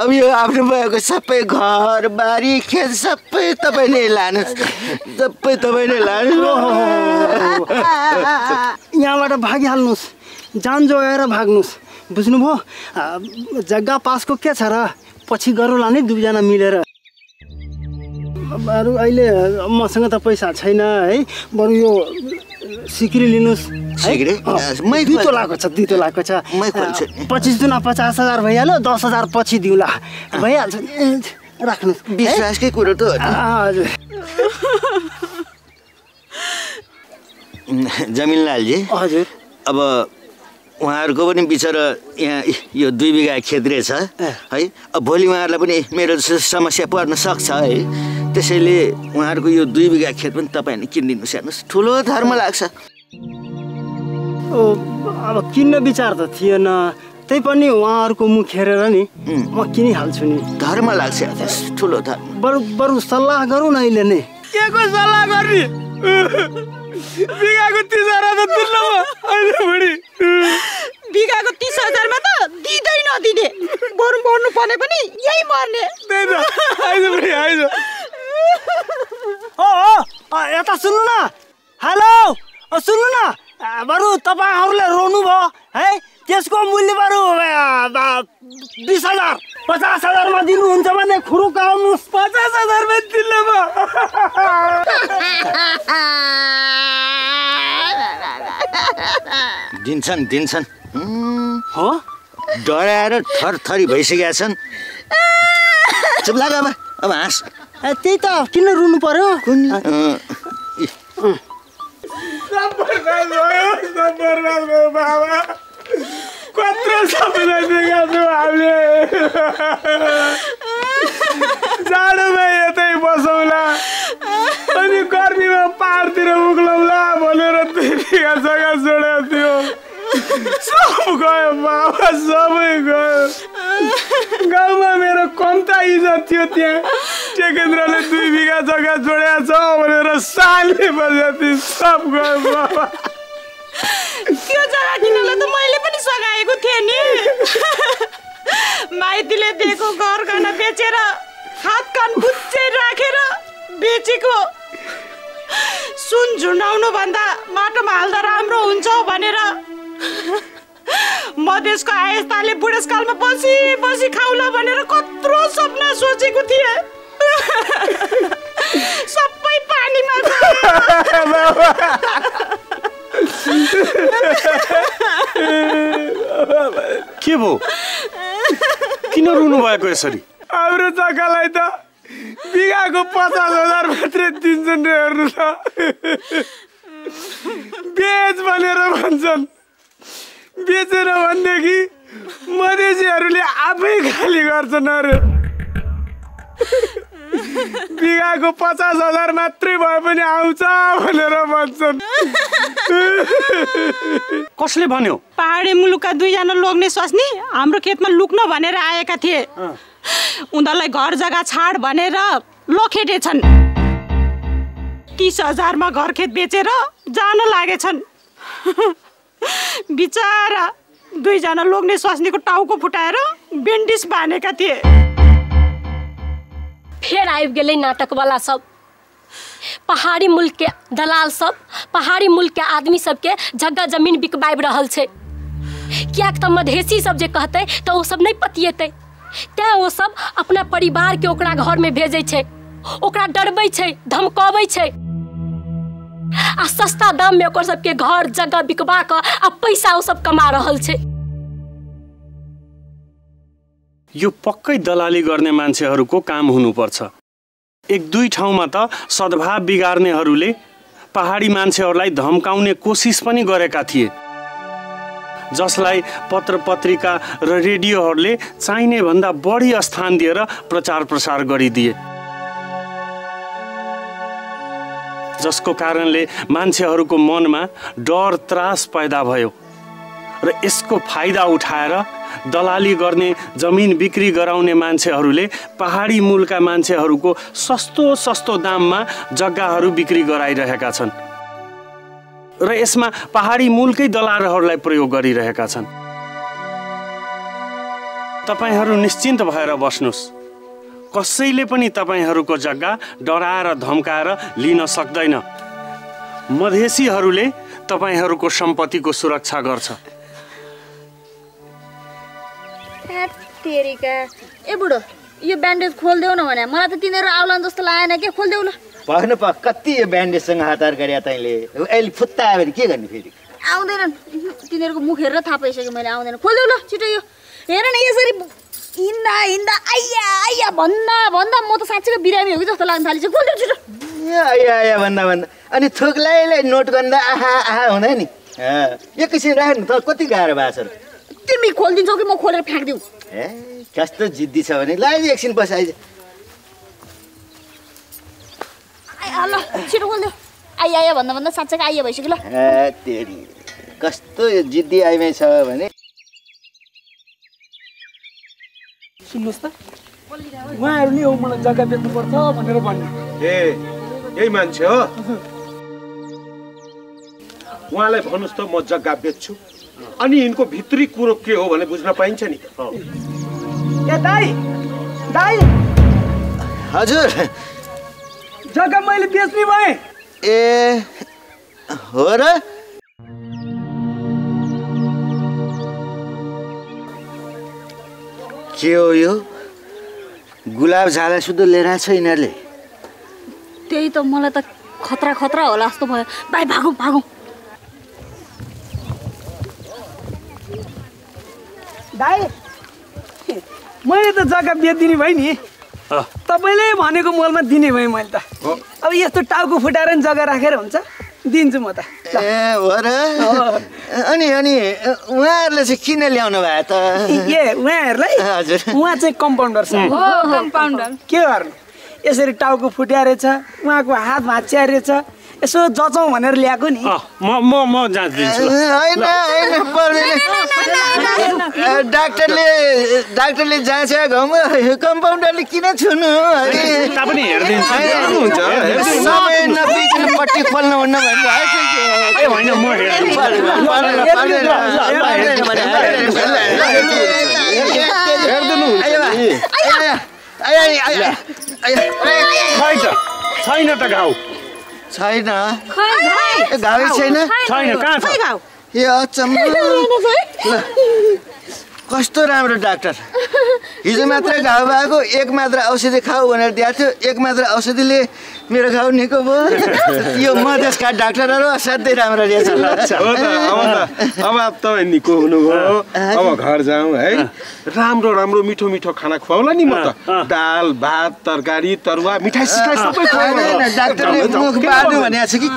अब यो आफ्नो भएको सबै घर बारी खेत सबै तपाईँ नै लानुहोस्। सबै तपाईँ नै लानुहोस्। यहाँबाट भागिहाल्नुहोस्, जान जोगाएर भाग्नुहोस्। बुझ्नुभयो? जग्गा पासको के छ र? पछि गरौँला नि दुईजना मिलेर। अरू अहिले मसँग त पैसा छैन है। बरु यो सिक्री लिनुहोस्। सिक्री? मै दुई तोलाको छ 2 तोलाको छ। मै खोल्छु। 25 दुना 50,000 भइहाल्यो। 10,000 पछि दिउँला। भइहाल्छ। राख्नुहोस्। विश्वासकै कुरो त हो। हजुर। जमिनलालजी। हजुर। अब उहाँहरूको पनि बिचरा यहाँ यो 2 बिघा खेत रहेछ है। अब भोलि उहाँहरूलाई पनि मेरो समस्या पर्न सक्छ है। त्यसैले उहाँहरूको यो 2 बिघा खेत पनि तपाईँहरूले किनिदिनुहोस्। हेर्नुहोस् ठुलो धर्म लाग्छ। अब किन्न विचार त थिएन, त्यही पनि उहाँहरूको मुख हेरेर नि म किनिहाल्छु नि। धर्म लाग्छ हेर्नुहोस्, ठुलो धर्म। बरु सल्लाह गरौँ न अहिले नै। के को सल्लाह गर्ने? बिगाको 30,000 त दिनु म अहिले बुढी। बिगाको 30,000 मा त दिँदै नदिने, बरु मर्नु पर्ने पनि यही मर्ने। आइज बुढी आइज। यता सुन्नु न। हेलो सुन्नु न, बरु तपाईँहरूले रोनु भयो है। त्यसको मूल्य बरु 20,000 50,000 मा दिनुहुन्छ भने खुरुक आउनुहोस्। 50,000 मा दिनु म। दिन्छन् हो। डराएर थरथरी भइसकेका छन्। चुप लाग अब हाँस। त्यही त किन रुनु पर्यो? बाबा कत्रो सपना देखेका छौँ हामीले। जाडोमा यतै बसौँला अनि गर्मीमा पाहाडतिर उक्लौँला भनेर 2 बिघा जग्गा जोडेको थियो। सब गयो बाबा, सबै गयो। गाउँमा मेरो कम्ता इज्जत थियो। त्यहाँ टेकेन्द्रले 2 बिघा जग्गा जोडेको छ भनेर सालले बजेको थियो। सब गयो बाबा। त्यो जग्गा किन्नलाई त मैले पनि सघाएको थिएँ नि। माइतीले दिएको घर घना बेचेर हात कान बुच्चै राखेर बेचेको। सुन झुन्डाउनु भन्दा माटोमा हाल्दा राम्रो हुन्छ भनेर मधेसको आयस्ताले बुढेसकालमा बसी बसी खाउला भनेर कत्रो सपना सोचेको थिएँ। सबै पानीमा के भो? किन रुनु भएको यसरी? हाम्रो जग्गालाई त बिगाको 50,000 मात्रै दिन्छन् रे। हेर्नु त बेच भनेर भन्छन्। बेचेर भनेदेखि मधेसीहरूले आफै खाली गर्छन् अरे। बिगाको 50,000 मात्रै भए पनि आउँछ भनेर भन्छन्। कसले भन्यो? पहाडी मुलुकका 2 जना लोग्ने स्वास्नी हाम्रो खेतमा लुक्न भनेर आएका थिए। उनीहरूलाई घर जग्गा छाड भनेर लखेटेछन्। 30,000 मा घर खेत बेचेर जान लागेछन्। बिचारा 2 जना लोग्ने स्वास्नीको टाउको फुटाएर बेन्डिस बानेका थिए। फेर आबि गेलै नाटक वाला सब। पहाड़ी मुल्क के दलाल सब पहाड़ी मुल्क के आदमी सबके जगह जमीन बिकबाबि रहल छै। कियाक त मधेसी सब जे कहते त ओ सब नहीं पतिएते। तैं वो सब अपना परिवार के ओकरा घर में भेजे छै, ओकरा डरबै छै, धमकाबै छै आ सस्ता दाम में ओकर सबके घर जगह बिकबा क आ पैसा ओ सब कमा रहल छै। यो पक्कै दलाली गर्ने मान्छेहरूको काम हुनुपर्छ। 1-2 ठाउँमा त सद्भाव बिगार्नेहरूले पहाडी मान्छेहरूलाई धम्काउने कोसिस पनि गरेका थिए, जसलाई पत्र पत्रिका र रेडियोहरूले चाहिने भन्दा बढी स्थान दिएर प्रचार प्रसार गरिदिए, जसको कारणले मान्छेहरूको मनमा डर त्रास पैदा भयो र यसको फाइदा उठाएर दलाली गर्ने जमिन बिक्री गराउने मान्छेहरूले पहाडी मूलका मान्छेहरूको सस्तो सस्तो दाममा जग्गाहरू बिक्री गराइरहेका छन् र यसमा पहाडी मूलकै दलालहरूलाई प्रयोग गरिरहेका छन्। तपाईहरू निश्चिन्त भएर बस्नुस्। कसैले पनि तपाईहरूको जग्गा डराएर धम्काएर लिन सक्दैन। मधेसीहरूले तपाईहरूको सम्पत्तिको सुरक्षा गर्छ। तेरिका ए बुढो यो ब्यान्डेज खोलिदेऊ न भने मलाई त तिनीहरू आउलान् जस्तो लागेन के खोलिदेऊ ल भन्न प कति यो ब्यान्डेजसँग हतार गरे तैँले अहिले फुत्ता आयो भने के गर्ने फेरि आउँदैनन् तिनीहरूको मुख हेरेर थाहा पाइसक्यो मैले आउँदैन खोलिदेऊ ल छिटो यो हेर न यसरी हिँड्दा हिँड्दा आइया आइया भन्दा भन्दा म त साँच्चैको बिरामी हो कि जस्तो लाग्न थालिसक्यो खोलिदेऊ छिटो आइया आइया भन्दा भन्दा अनि थोक्लाइलाई नोट गर्दा आहा आहा हुँदा नि एकैछिन राख्नु त कति गाह्रो भएको छ तिमी खोलिदिन्छौ कि म खोलेर फ्याँकिदिउँ ए कस्तो जिद्दी छ भने ल एकछिन बस आइज ल छिटो खोलिदेऊ आइया आइया भन्दा भन्दा साँच्चैको आइया भइसक्यो ल तेरी कस्तो यो जिद्दी आइमै छ भने सुन्नुहोस् त उहाँहरू नि हो मलाई जग्गा बेच्नुपर्छ भनेर भन्नु ए यही मान्छे हो उहाँलाई भन्नुहोस् त म जग्गा बेच्छु अनि यिनको भित्री कुरो के हो भने बुझ्न पाइन्छ नि ए दाइ दाइ हजुर जग्गा मैले बेच्ने भएँ ए हो र के हो यो गुलाब झाला सुधो लिएर छ यिनीहरूले त्यही त मलाई त खतरा खतरा होला जस्तो भयो भाइ भागौँ भागौँ दाइ मैले त जग्गा बेचिदिने भएँ नि तपाईँले भनेको मोलमा दिने भएँ मैले त अब यस्तो टाउको फुटाएर नि जग्गा राखेर हुन्छ दिन्छु म त ए हो र अनि अनि उहाँहरूले चाहिँ किन ल्याउनु भयो त ए उहाँहरूलाई हजुर उहाँ चाहिँ कम्पाउन्डर छ कम्पाउन्डर के गर्नु यसरी टाउको फुट्या रहेछ उहाँको हात भाँच्या रहेछ यसो जचाउँ भनेर ल्याएको नि म जाँचिदिन्छु होइन होइन पर्दैन डाक्टरले जाँच्या घाउमा कम्पाउन्डरले किन छुनु पनि हेरिदिन्छु समय नबिग्रिनु पट्टी खोल्नु हुन्न ए होइन म छैन त घाउ छैन घाउ छैन छैन कहाँ छ ए अचम्म कस्तो राम्रो डाक्टर हिजो मात्र घाउ भएको एक मात्र औषधि खाऊ भनेर दिएको थियो एक मात्र औषधिले मेरो घाउ निको भयो यो मधेसका डाक्टरहरू असाध्यै राम्रो रहेछ अब तपाईँ निको हुनुभयो अब घर जाउँ है राम्रो राम्रो मिठो मिठो खाना खुवाउला नि म त दाल भात तरकारी तरुवा मिठाई सिठाई सबै खुवाउनु डाक्टरले मुख बार्नु भनेको छ कि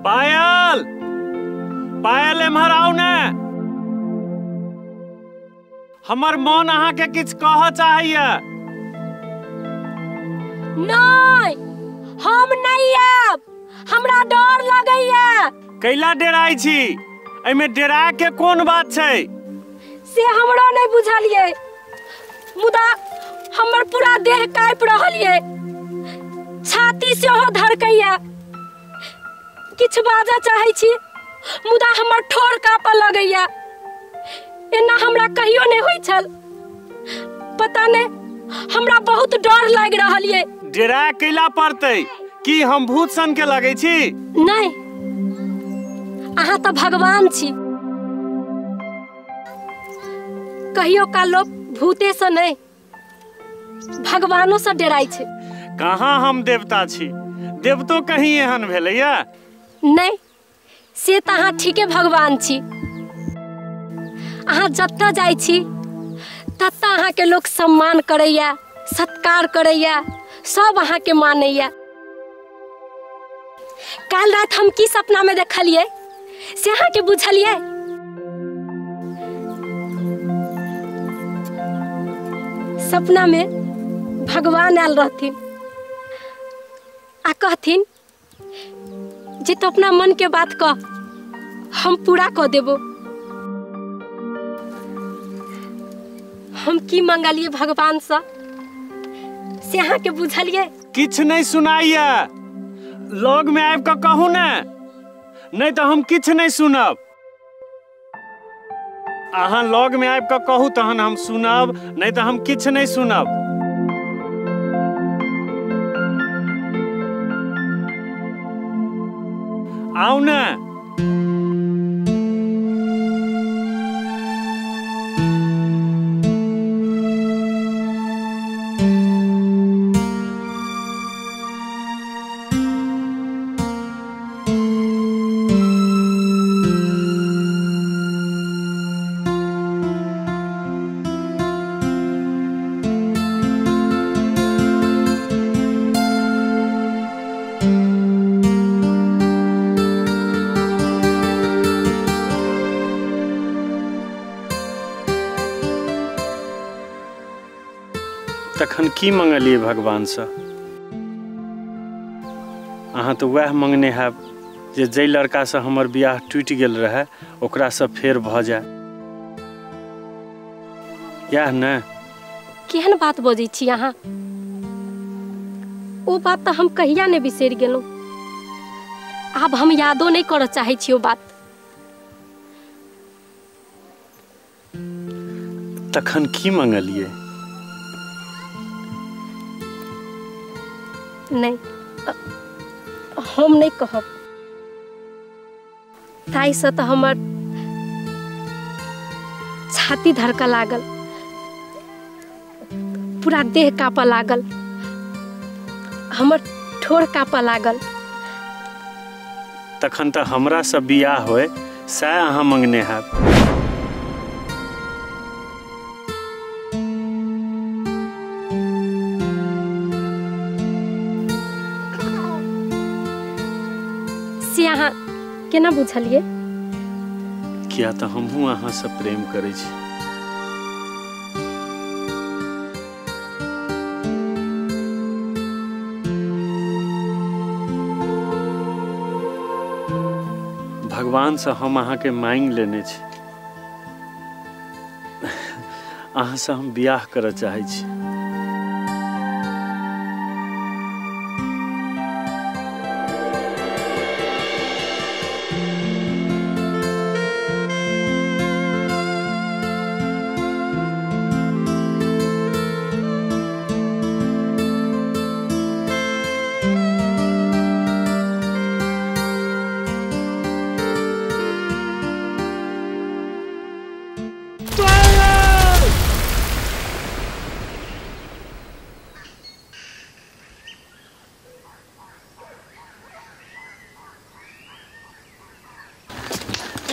पायल पायल एम्हर आउ ने हमर मन अहाँ के किछ कह चाहिए नहीं हम नहीं आब हमरा डर लगैया कैला डेराई छी एमे डेरा के कोन बात छै से हमरा नहीं बुझलिए मुदा हमर पूरा देह कांप रहलिए छाती से हो धड़कैया किछ बाजा चाहे छी मुदा हमर ठोर कापा लगैया एना हमरा कहियो नहीं होई छल पता नहीं हमरा बहुत डर लाग रहल ये डेरा कैला पड़ते कि हम भूत सन के लगे छी नहीं अहाँ तो भगवान छी कहियो का लोग भूते से नहीं भगवानों से डराई छे कहाँ हम देवता छी देवतो कहीं एहन भेलैया नहीं से तो अहाँ ठीके भगवान छी अहाँ जत्ता जाय छी तत्ता अहाँ के लोग सम्मान करैया सत्कार करैया सब अहाँ के मानैया काल रात हम की सपना में देखलिए से अहाँ के बुझलिए? सपना में भगवान आयल रहथिन आ कहथिन जे तो अपना मन के बात कह, हम पूरा कह देबो। हम की मंगलिए भगवान से अहाँ के बुझलिए? किछ नहीं सुनाइए, लग में आबि कऽ कहू ने, नहीं तो हम किछ नहीं सुनब। अहाँ लग में आबि कऽ कहू तहन हम सुनब, नहीं तो हम किछ नहीं सुनब। आउ ने। तखन की मंगलिए भगवान से? अहाँ तो वह मंगने हैब जे जै लड़का से हमर बियाह टूटि गेल रहे ओकरा से फेर भ जाए, यह ने? केहन बात बजै छी अहाँ? ओ बात तो हम कहिया ने बिसरि गेलहुँ। आब हम यादो नहीं करऽ चाहै छी ओ बात। तखन की मंगलिए? नहीं, हम नहीं कहब। ताई से तो हमर छाती धड़का लागल, पूरा देह काँपा लागल, हमर ठोर काँपा लागल। तखन तो हमरा से बियाह होए सएह अहाँ मंगने हैब। अहाँ केना बुझलिए? किया तो हमहूँ अहाँ से प्रेम करै छी। भगवान से हम अहाँ के मांग लेने छी, अहाँ से हम बियाह करऽ चाहै छी।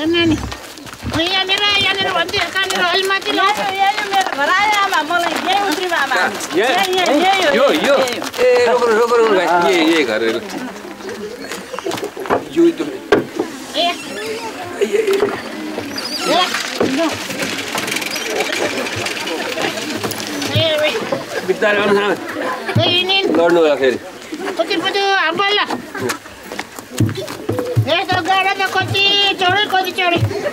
नानी यहाँनिर यहाँनिर भन्दै कहाँनिर अलमाथि ल मेरो घर आयो आमा मलाई यही उत्रीमा आमा यो यो ए रोको रोको रोको भाइ ये घर यो ए बिस्तारै आउनु लड्नु होला फेरि कति पो आम्बल यस्तो गाडा त कति चढे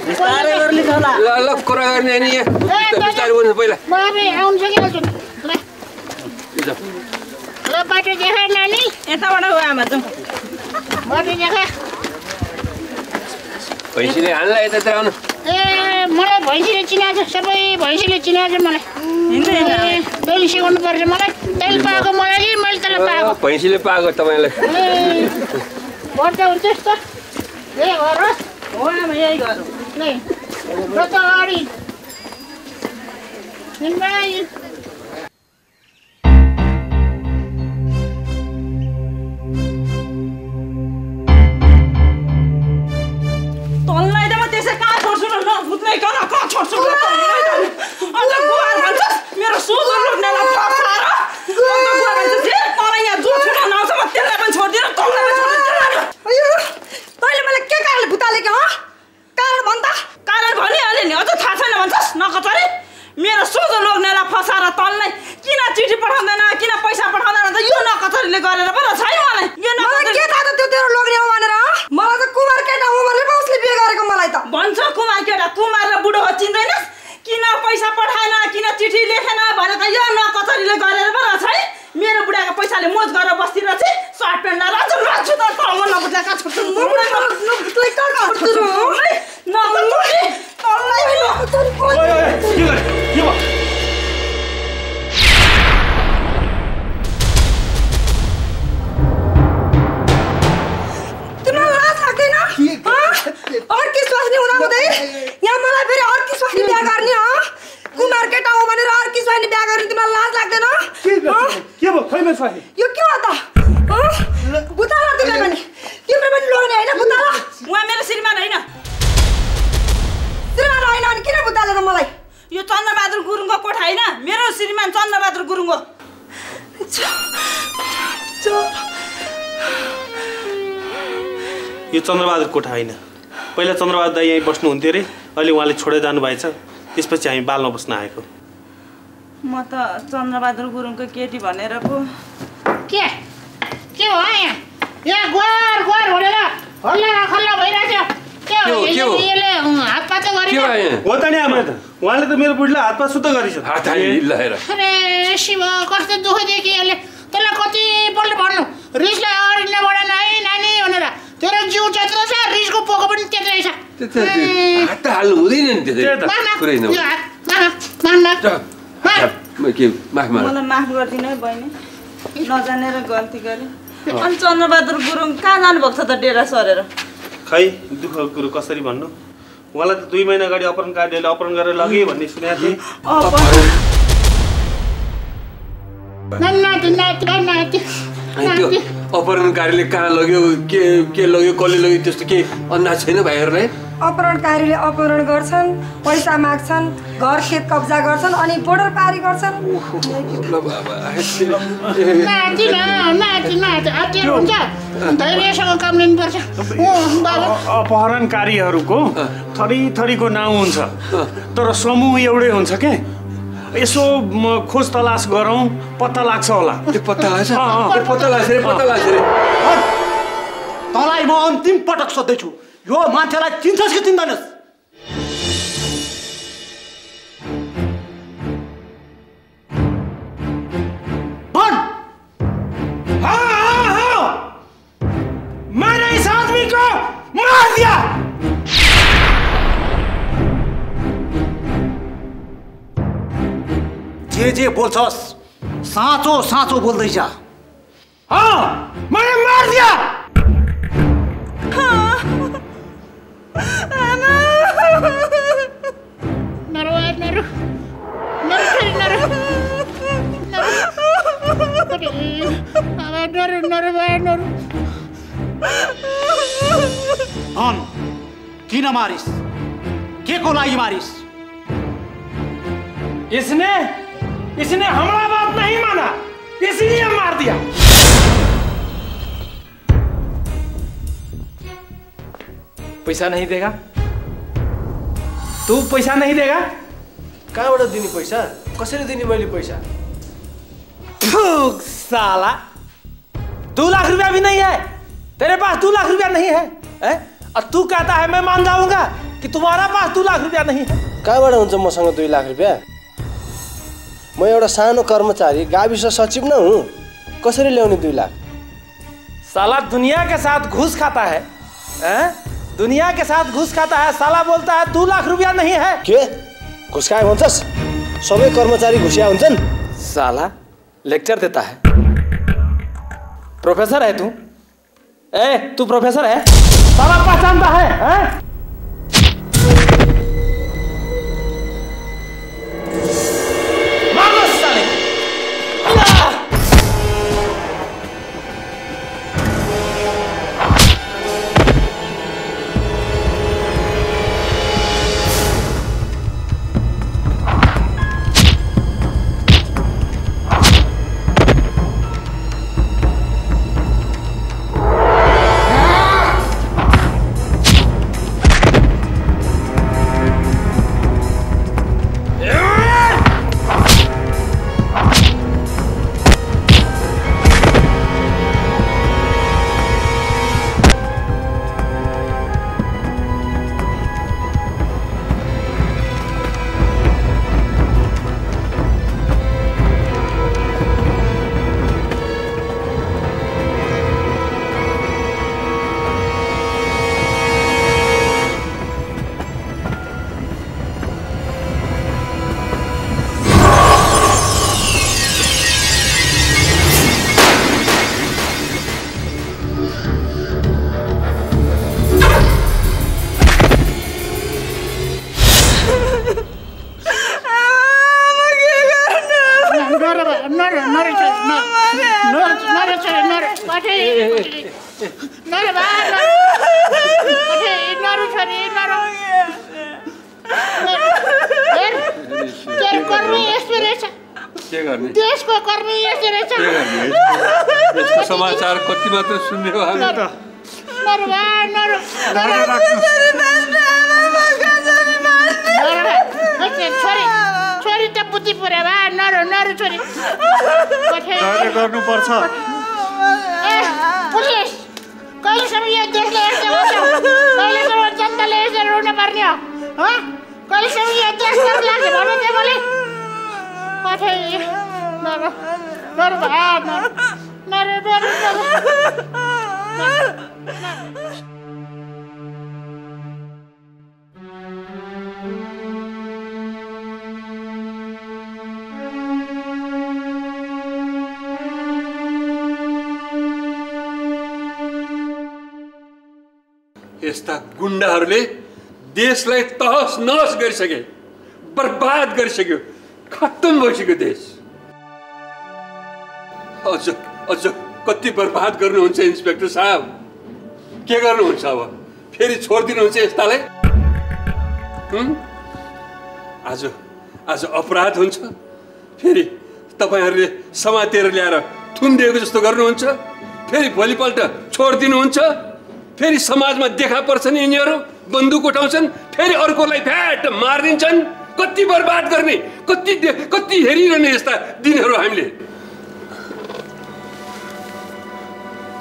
बिस्तारै गर्ने होला ल ल कुरा गर्ने नि बिस्तारै बोल्नु पहिला बाबे आउन सकिहाल्छु ल बाटो देखा नानी यताबाट हो आमा जाउँ बाटो देखा भैँसीले हाल्ला यतातिर आउनु ए मलाई भैँसीले चिनाएको सबै भैँसीले चिनाएको मलाई तेल सिकाउनु पर्छ मलाई तेल पाएको मलाई कि मैले तेल पाएको भैँसीले पाएको तपाईँलाई पर्छ हुन्छ त यही घर हो आमा यही घर हो नै र त अगाडि तँलाई त म त्यसै कहाँ छोड्छु न नभुत्नै कहाँ छोड्छु अन्त गुहार भन्छस् मेरो सुगर रोप्नेलाई फसाएर अन्त गुहार भन्छस् तँलाई यहाँ जो छुट्याउन आउँछ म त्यसलाई पनि छोड्दिनँ तँलाई पनि छोड्दिनँ बुढाले मोज गरेर बस्दिरहेछ सर्ट प्यान्ट लाएर आज राख्छु त ठाउँमा नबुझाका छोड्छु म बुढा तँलाई का छोड्छु न तँलाई के भयो अर्की स्वास्नी हुँदाहुँदै यहाँ मलाई फेरि अर्की स्वास्नी बिहा गर्ने हो कुमारकै ठाउँ भनेर अर्की स्वास्नी बिहा गर्ने तिमीलाई लाज लाग्दैन के भयो खै मेरो स्वास्नी यो के हो त बुताला तिमीलाई पनि तिम्रो पनि लोग्ने होइन बुताला उहाँ मेरो श्रीमान होइन श्रीमान होइन अनि किन बुताले त मलाई यो चन्द्रबहादुर गुरुङको कोठा होइन मेरो श्रीमान चन्द्रबहादुर गुरुङ हो यो चन्द्रबहादुर कोठा होइन पहिला चन्द्रबहादुर दाइ यहीँ बस्नुहुन्थ्यो अरे अहिले उहाँले छोडेर जानुभएछ त्यसपछि हामी बालमा बस्न आएको म त चन्द्रबहादुर गुरुङको केटी भनेर पो के हो यहाँ गोर भनेर हल्ला खल्ला भइरहेछ के हो यसले हातपात गरेको हो त नि आमा त उहाँले त मेरो बुढीलाई हातपात सुत्त गरिछ हात लगाएर अरे शिव कस्तो दुःख देखेँ यसले तँलाई कतिपल्ट भन्नु रिसलाई अगाडि नबढाउन है नानी भनेर तेरो जिउ त्यत्रो छ रिसको पोको पनि त्यत्रै छ हात त हाल्नु हुँदैन नि मलाई माफ गरिदिनु है बहिनी नजानेर गल्ती गरेँ अनि चन्द्रबहादुर गुरुङ कहाँ जानुभएको छ त डेरा सरेर खै दुःखको कुरो कसरी भन्नु उहाँलाई त 2 महिना अगाडि अपहरणकारीले अपहरण गरेर लगे भन्ने सुनेको थिएँ अपहरणकारीले कहाँ लग्यो के लग्यो कसले लग्यो त्यस्तो के अन्दाज छैन भाइहरूलाई अपहरणकारीले अपहरण गर्छन् पैसा माग्छन् घर खेत कब्जा गर्छन् अनि बोर्डर पारी गर्छन् अपहरणकारीहरूको थरी थरीको नाउँ हुन्छ तर समूह एउटै हुन्छ के यसो खोज तलास गरौँ पत्ता लाग्छ होला पत्ता लाग्छ तँलाई म अन्तिम पटक सोध्दैछु यो मान्छेलाई चिन्छस् कि चिन्दैनस् मैंने इस आदमी को मार दिया जे बोल्छस् साँचो साँचो बोल्दै जा हाँ मैंने मार दिया किन मारिस के को लागि मारिस इसने हमारा बात नहीं माना इसलिए मार दिया पैसा नहीं देगा तू पैसा नहीं देगा कहाँबाट दिने पैसा कसरी दिने मैले पैसा साला 2 लाख रुपया भी नहीं है तेरे पास 2 लाख रुपया नहीं है और तू कहता है मैं मान जाऊंगा कि तुम्हारा पास 2 लाख रुपया नहीं है कहाँबाट हुन्छ मसँग 2 लाख रुपया म एउटा सानो कर्मचारी गाविस सचिव न हुँ कसरी ल्याउने 2 लाख साला दुनिया के साथ घूस खाता है दुनिया के साथ घूस खाता है साला बोलता है 2 लाख रुपया नहीं है के घुस खाए भन्छस् सबै कर्मचारी घुसिया हुन्छन् साला लेक्चर देता है प्रोफेसर है तू तू प्रोफेसर है साला पहचानता है मारो साले पठे नरे बा पठे नरु छोरी नरु तेरो कर्मी यस्तो रहेछ के गर्ने देशको कर्मी यस्तो रहेछ के गर्ने यस्तो समाचार कति मात्र सुन्ने हो हामी त नरु बा नरु छोरी त बुद्धि पुरा बा नरु छोरी गर्नु पर्छ पुलिस कहिलेसम्म यो देशले यस्तो हुन्छ कहिलेसम्म जनताले यसरी रुन पर्ने हो कहिलेसम्म यो देश लाग्छ भन्नु त्यो मैले पठाइ नरु भा नरु यस्ता गुण्डाहरूले देशलाई तहस नहस गरिसके बर्बाद गरिसक्यो खत्तम भइसक्यो देश अझ कति बर्बाद गर्नुहुन्छ इन्सपेक्टर साहब के गर्नुहुन्छ अब फेरि छोडिदिनुहुन्छ यस्तालाई आज अपराध हुन्छ फेरि तपाईँहरूले समातेर ल्याएर थुनिदिएको जस्तो गर्नुहुन्छ फेरि भोलिपल्ट छोडिदिनुहुन्छ फेरि समाजमा देखा पर्छन् यिनीहरू बन्दुक उठाउँछन् फेरि अर्कोलाई फ्याट मारिदिन्छन् कति बर्बाद गर्ने कति हेरिरहने यस्ता दिनहरू हामीले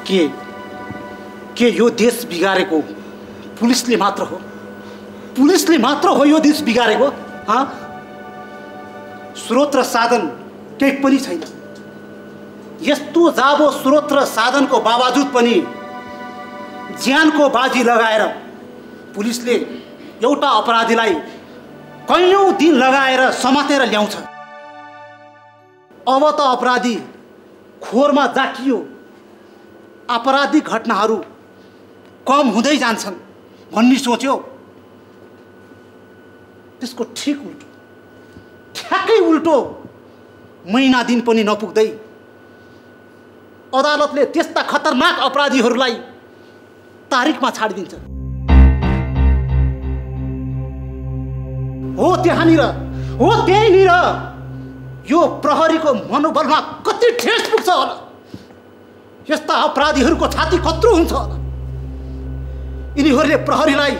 के यो देश बिगारेको पुलिसले मात्र हो यो देश बिगारेको स्रोत र साधन केही पनि छैन यस्तो जाबो स्रोत र साधनको बावजुद पनि ज्यानको बाजी लगाएर पुलिसले एउटा अपराधीलाई कैयौं दिन लगाएर समातेर ल्याउँछ अब त अपराधी खोरमा जाकियो आपराधिक घटनाहरू कम हुँदै जान्छन् भन्ने सोच्यो त्यसको ठ्याक्कै उल्टो महिना दिन पनि नपुग्दै अदालतले त्यस्ता खतरनाक अपराधीहरूलाई तारिखमा छाडिदिन्छ हो त्यहीँनिर यो प्रहरीको मनोबलमा कति ठेस पुग्छ होला यस्ता अपराधीहरूको छाती कत्रो हुन्छ होला यिनीहरूले प्रहरीलाई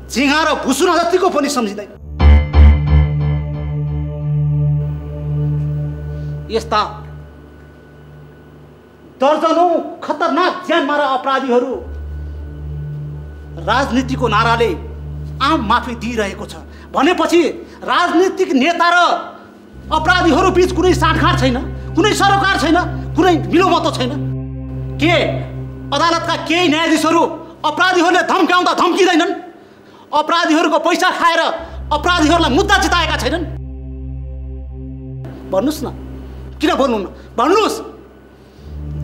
झिँगा र भुसुना जतिको पनि सम्झिँदैन यस्ता दर्जनौं खतरनाक ज्यान मारा अपराधीहरू राजनीतिको नाराले आम माफी दिइरहेको छ भनेपछि राजनीतिक नेता र अपराधीहरू बीच कुनै साँठगाँठ छैन कुनै सरोकार छैन कुनै मिलोमतो छैन के अदालतका केही न्यायाधीशहरू अपराधीहरूले धम्काउँदा धम्किँदैनन् अपराधीहरूको पैसा खाएर अपराधीहरूलाई मुद्दा जिताएका छैनन् भन्नुस् न किन बोल्नुहुन्न भन्नुस्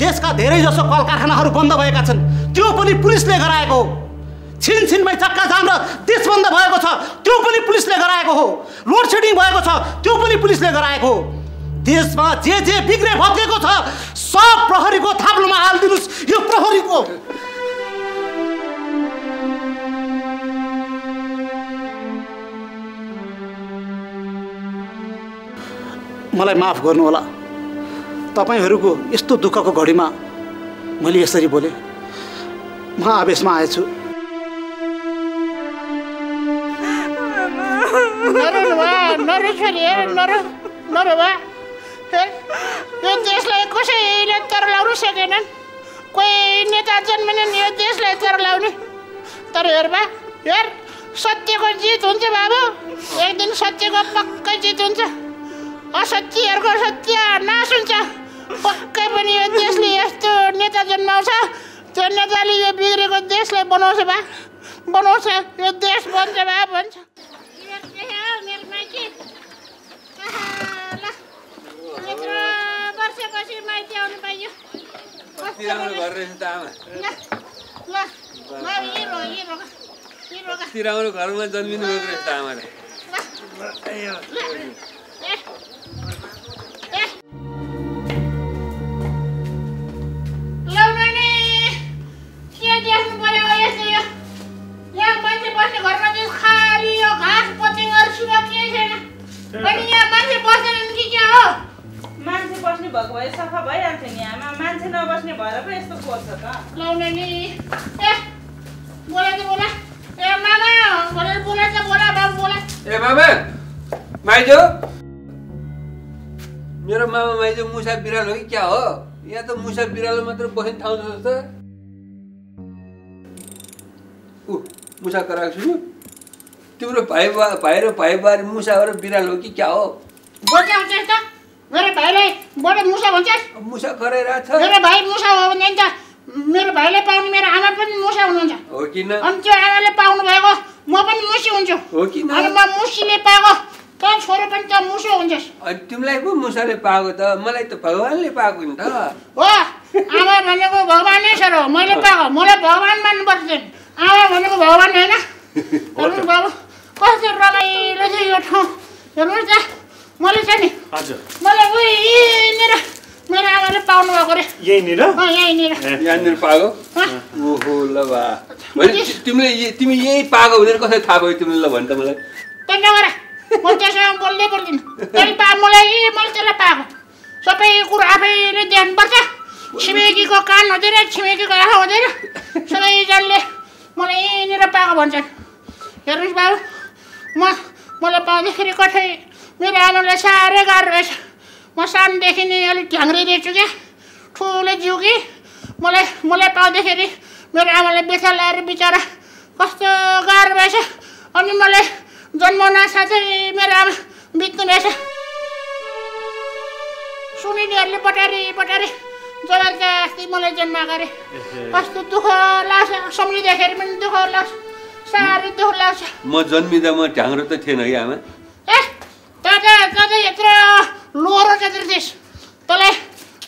देशका धेरै जसो कल कारखानाहरू बन्द भएका छन् त्यो पनि पुलिसले गराएको हो छिनछिनमै चक्का जाम र देश बन्द भएको छ त्यो पनि पुलिसले गराएको हो लोड सेडिङ भएको छ त्यो पनि पुलिसले गराएको हो देशमा जे बिग्रे भत्केको छ सब प्रहरीको थाप्लोमा हालिदिनुस् यो प्रहरीको मलाई माफ गर्नु होला तपाईहरुको यस्तो दुःखको घडीमा मैले यसरी बोले म आवेशमा आएछु यो देशलाई कसैले तर लाउनु सकेनन् कोही नेता जन्मिने यो देशलाई तर लाउने तर हेर सत्यको जित हुन्छ बाबु एक दिन सत्यको पक्कै जित हुन्छ असत्यहरूको सत्य नाश हुन्छ पक्कै पनि यो देशले यस्तो नेता जन्माउँछ त्यो नेताले यो बिग्रेको देशलाई बनाउँछ यो देश बन्छ भन्छ वर्षपछि माइती आउनु पाइयो तिराउनु घरमा जन्मिनु भएको रहेछ आमाले ल आमा मान्छे नबस्ने भएर पो यस्तो पर्छ त लाउने नि ए बोला त बोला ए मामा भनेर बोला त बोला बाबु बोला ए मामा माइजो मेरो मामा माइजो मुसा बिरालो हो कि क्या हो यहाँ त मुसा बिरालो मात्र बस्ने ठाउँ छ जस्तो मुसा कराएको छु तिम्रो भाइ र भाइ बुहारी मुसा हो र बिरालो हो कि क्या हो बोल्छ त मेरो भाइलाई बडे मुसा भन्छ मुसा कराइरहेको छ मेरो भाइ मुसा हो भने त मेरो भाइले पाउने मेरो आमा पनि मुसा हुनुहुन्छ हो किन अनि त्यो आमाले पाउनु भएको म पनि मुसी हुन्छु हो किन अनि म मुसीले पाएको त छोरो पनि त मुसो हुन्छस् अनि तिमीलाई पो मुसाले पाएको त मलाई त भगवानले पाएको नि त हो आमा भनेको भगवानै छ र मैले पाएको मलाई भगवान मान्नुपर्छ आमा भनेको भगवान होइन हेर्नु बाबु कस्तो रमाइलो छ यो ठाउँ हेर्नुहोस् त मैले छ नि हजुर मलाई यहीँनिर मेरो आमाले पाउनु भएको रे यहीँनिर यहाँनिर पाएको ओहो ल बा तिमी यही पाएको भनेर कसरी थाहा भयो तिमीले ल भन् त मलाई त्यही नगर म त्यससँग बोल्दै बोल्दिनँ त्यही मैले त्यसलाई पाएको सबै कुरो आफैले देख्नुपर्छ छिमेकीको कान हुँदैन छिमेकीको आँखा हुँदैन सबैजनाले मलाई यहीँनिर पाएको भन्छन् हेर्नुहोस् बाबु मलाई पाउँदाखेरि कठै मेरो आमालाई साह्रै गाह्रो रहेछ म सानोदेखि नै अलिक ढ्याङ्ग्री रहेछु क्या ठुलो जिउ कि मलाई पाउँदाखेरि मेरो आमालाई बिथा ल्याएर बिचरा कस्तो गाह्रो रहेछ अनि मलाई जन्माउन साथै मेरो आमा बित्नु रहेछ सुनिनेहरूले पटारी जबरजस्ती मलाई जन्मा गरे कस्तो दुःख लाग्छ सम्झिँदाखेरि पनि दुःख लाग्छ साह्रै दुःख लाग्छ म जन्मिँदा म ढ्याङ्ग्रो त थिएन है आमा त यत्रो लोरो जत्रो थिइस् तँलाई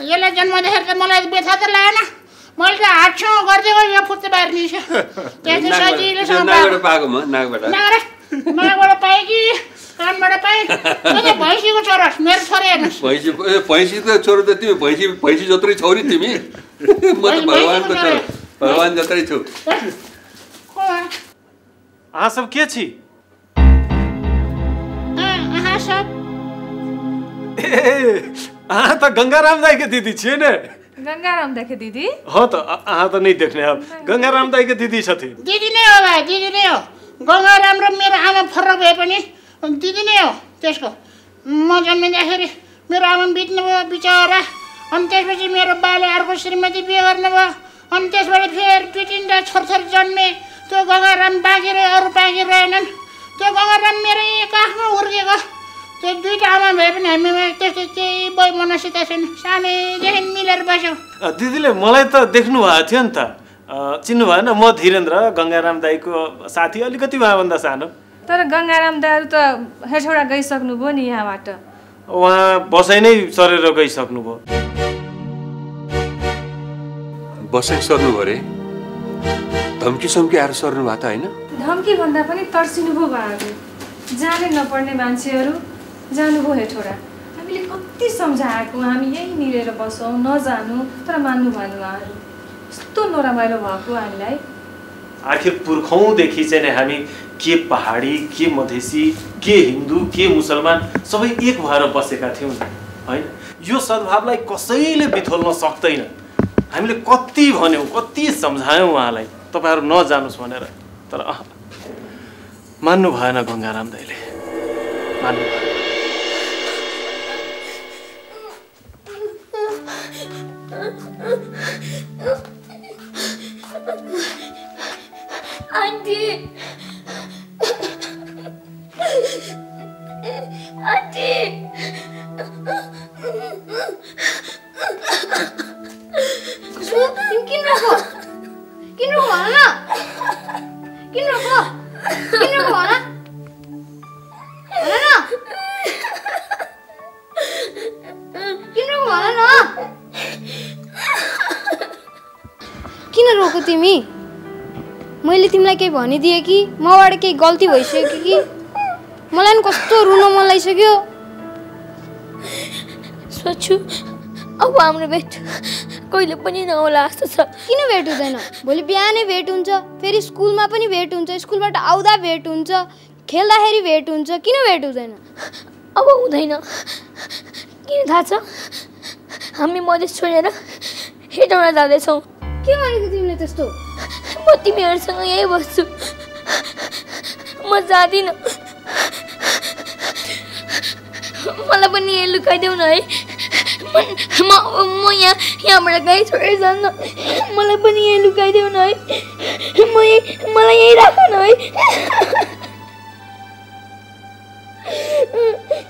यसलाई जन्माउँदाखेरि त मलाई बेथा त लागेन मैले त हातसँग गर्दै गएँ यो फुत्ते बाहिर निस्क्यो त्यस्तो सजिलोसँग नागबाट पाएँ कि कानबाट पाएँ भैँसीको छोरो मेरो छोरो हेर्नुहोस् भैँसीको छोरो त तिमी भैँसी जत्रै छौ नि तिमी म त भगवानको छोरो भगवान जत्रै छु अहाँ सब के छी अहाँ त गंगाराम दाई के दीदी छियै ने गंगाराम दाई के दीदी हो त अहाँ त नहीं देख्ने अब गंगाराम दाई के दीदी छथिन दीदी नै हो भाइ दीदी नै हो गंगाराम र मेरो आमा फरक भए पनि दीदी नै हो त्यसको म जन्मिँदाखेरि मेरो आमा बित्नुभयो बिचरा अनि त्यसपछि मेरो बाले अर्को श्रीमती बिहे गर्नुभयो अनि त्यसबाट फेरि दुई-तीनवटा छोरछोरी जन्मे त्यो गंगाराम बाँकी रह्यो अरू बाँकी रहेनन् त्यो गंगाराम मेरो काखमा हुर्केको त्यो दुईटा आमा भए पनि हामीमा त्यस्तो केही वैमनस्यता छैन सानैदेखि मिलेर बस्यौँ दिदीले मलाई त देख्नु भएको थियो नि त चिन्नु भएन म धीरेन्द्र गंगाराम दाईको साथी अलिकति उहाँभन्दा सानो तर गंगाराम दाईहरू त हेठौँडा गइसक्नुभयो नि यहाँबाट उहाँ बसाइ नै सरेर गइसक्नुभयो बसाइ सर्नुभयो अरे धम्की सम्की आएर सर्नु भएको त होइन धम्की भन्दा पनि तर्सिनुभयो बाबु जानै नपर्ने मान्छेहरू जानुभयो हेठौँडा हामीले कति सम्झाएको हामी यही मिलेर बसौँ नजानु तर मान्नु भएन उहाँहरू यस्तो नराम्रो भएको हामीलाई आखिर पुर्खौँदेखि चाहिँ हामी के पहाडी के मधेसी के हिन्दू के मुसलमान सबै एक भएर बसेका थियौँ हैन यो सद्भावलाई कसैले बिथोल्न सक्दैन हामीले कति भन्यौँ कति सम्झायौँ उहाँलाई तपाईहरु नजानुस् भनेर तर मान्नु भएन गंगाराम दाइले मान्नु भएन आंटी आंटी किन रखो भन किन रखो भन किन रोको तिमी मैले तिमीलाई केही भनिदिए कि मबाट केही गल्ती भइसक्यो कि मलाई कस्तो रुन मन लागिसक्यो सोच्छु अब हाम्रो भेट कहिले पनि नहोला जस्तो छ किन भेट हुँदैन भोलि बिहानै भेट हुन्छ फेरि स्कुलमा पनि भेट हुन्छ स्कुलबाट आउँदा भेट हुन्छ खेल्दाखेरि भेट हुन्छ किन भेट हुँदैन अब हुँदैन किन थाहा छ हामी मधेस छोडेर हेटौँडा जाँदैछौँ। के भनेको तिमीले त्यस्तो? म तिमीहरूसँग यही बस्छु, म जाँदिनँ। मलाई पनि यही लुकाइदेऊ न है। म यहाँबाट गाई छोडेर जान्न। मलाई पनि यही लुकाइदेऊ न है। मलाई यही राख न है।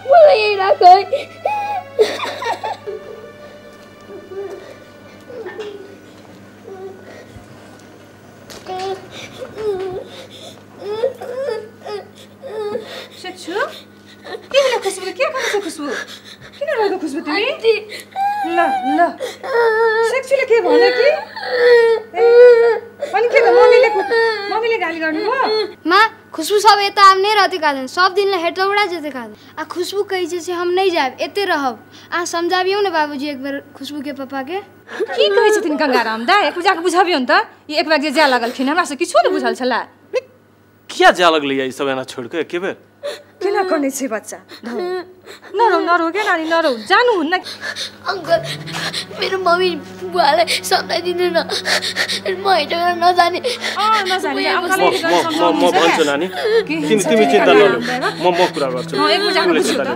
मलाई यही राख है। शिक्षु के होला खुसबु? के गर्छ खुसबु? किन रोएको खुसबु तिमी? ल ल शिक्षुले के भन्यो कि? अनि के मम्मीले गाली गर्नुभयो? माँ खुशबू सब एता आम नहीं रहते कादन सब दिन हेटौड़ा जेते कादन आ खुशबू कही जैसे हम नहीं जाए एते रहब आ समझाबियो न बाबूजी एक बार खुशबू के पापा के की कहै छथिन गंगाराम दा एक पूजा के बुझाबियो न त ये एक बार जे जा लागलखिन हमरा से किछो न बुझल छला क्या जा लगलै ई सब एना छोड़ के एके बेर केना गर्ने छै बच्चा नरो के नानी नरो जानु हुन्न अंकल मेरो मम्मी बुवाले सम्झाइदिनु न म हेटेर नजाने नजाने अंकलले म भन्छु नानी तिमी चिन्ता नगर्नु म कुरा गर्छु एक बुझाको बुझ्छु त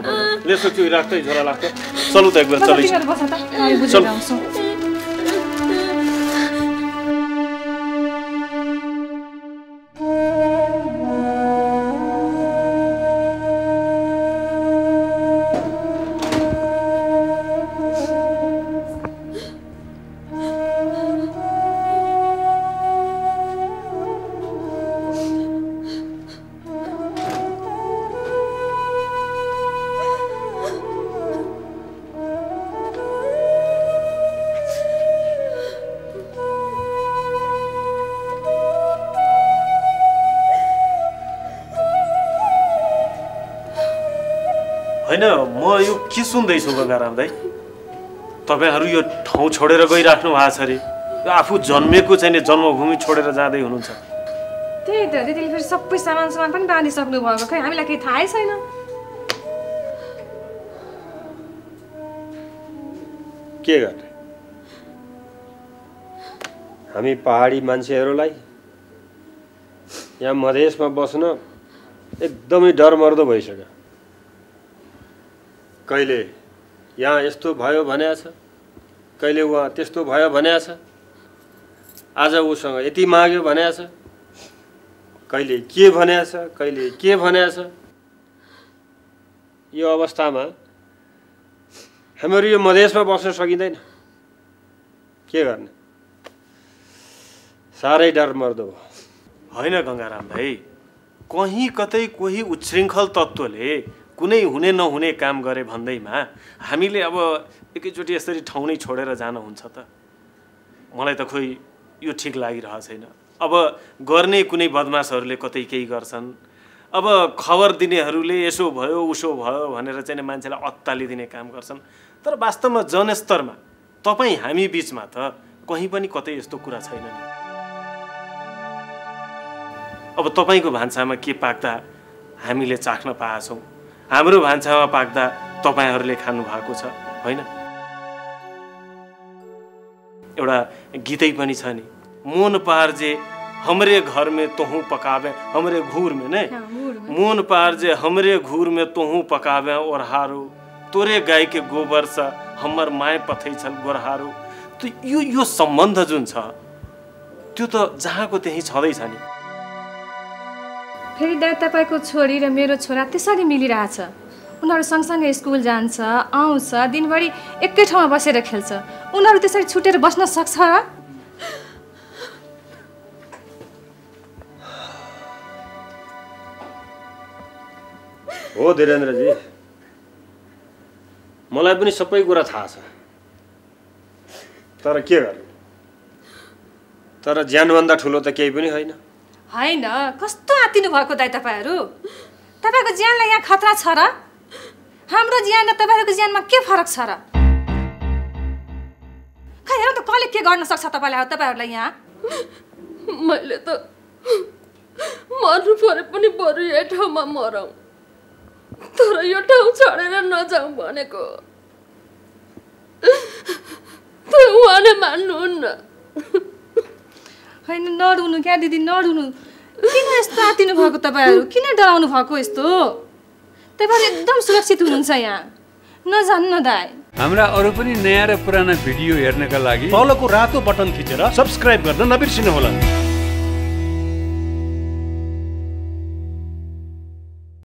लेसो चुई राख्दै झोला लाग्छ चलु त एक बेर चलै बुझेर आउँछु हैन म यो के सुन्दैछु गंगाराम दाइ तपाईहरु यो ठाउँ छोडेर गइराख्नु भएको छ रे आफू जन्मेको चाहिँ नि जन्मभूमि छोडेर जाँदै हुनुहुन्छ त्यही त दिदीले फेरि सबै सामान पनि बाँधिसक्नु भएको खै हामीलाई केही थाहै छैन के गर्ने हामी पहाडी मान्छेहरूलाई यहाँ मधेसमा बस्न एकदमै डरमर्दो भइसक्यो कहिले यहाँ यस्तो भयो भनेको छ कहिले उहाँ त्यस्तो भयो भनेको छ आज उसँग यति माग्यो भनेको छ कहिले के भनेको छ कहिले के भनेको छ यो अवस्थामा हामीहरू यो मधेसमा बस्न सकिँदैन के गर्ने साह्रै डरमर्दो हो हैन गंगाराम भाइ कहीं कतै कोही उच्छृङ्खल तत्त्वले कुनै हुने नहुने काम गरे भन्दैमा हामीले अब एकैचोटि यसरी ठाउँ नै छोडेर जानु हुन्छ त मलाई त खोइ यो ठीक लागिरहेको छैन अब गर्ने कुनै बदमाशहरूले कतै केही गर्छन् अब खबर दिनेहरूले यसो भयो उसो भयो भनेर चाहिँ मान्छेलाई अत्तालिदिने काम गर्छन् तर वास्तवमा जनस्तरमा तपाईँ हामी बीचमा त कहीँ पनि कतै यस्तो कुरा छैन नि अब तपाईँको भान्सामा के पाक्दा हामीले चाख्न पाएछौँ हाम्रो भान्सामा पाक्दा तपाईहरुले खानु भएको छ हैन एउटा गीतै पनि छ नि मोन पार जे हमरे घर में तोहू पकावे हमरे घूर में ने मोन पार जे हमरे घूर में तोहू पकावे और हारो तोरे गाय के गोबर से हमर माय पथै छल गोरहारो त यो सम्बन्ध जुन छ त्यो त जहाँको त्यही छँदै छ नि फेरि दाइ तपाईको छोरी र मेरो छोरा त्यसरी मिलिरहेछ उनीहरू सँगसँगै स्कुल जान्छ आउँछ दिनभरि एकै ठाउँमा बसेर खेल्छ उनीहरू त्यसरी छुटेर बस्न सक्छ र हो धीरेन्द्रजी मलाई पनि सबै कुरा थाहा छ तर के गर्ने तर ज्यानभन्दा ठुलो त केही पनि होइन हैन कस्तो आतिनु भएको दाइ तपाईहरु तपाईको ज्यानलाई यहाँ खतरा छ र हाम्रो ज्यान र तपाईहरुको ज्यानमा के फरक छ र खै हेर त कसले के गर्न सक्छ तपाईहरुलाई यहाँ मैले त मर्नु परे पनि बरु यो ठाउँमा मरौँ तर यो ठाउँ छोडेर नजाउँ भनेको उहाँले मान्नुहुन्न। होइन नरुनु क्या दिदी नरुनु। किन यस्तो आतिनु भएको तपाईँहरू? किन डराउनु भएको यस्तो? तपाईँहरू एकदम सुरक्षित हुनुहुन्छ यहाँ, नजान्नु न दाइ। हाम्रा अरू पनि नयाँ र पुराना भिडियो हेर्नका लागि तलको रातो बटन थिचेर सब्स्क्राइब गर्न नबिर्सिनुहोला।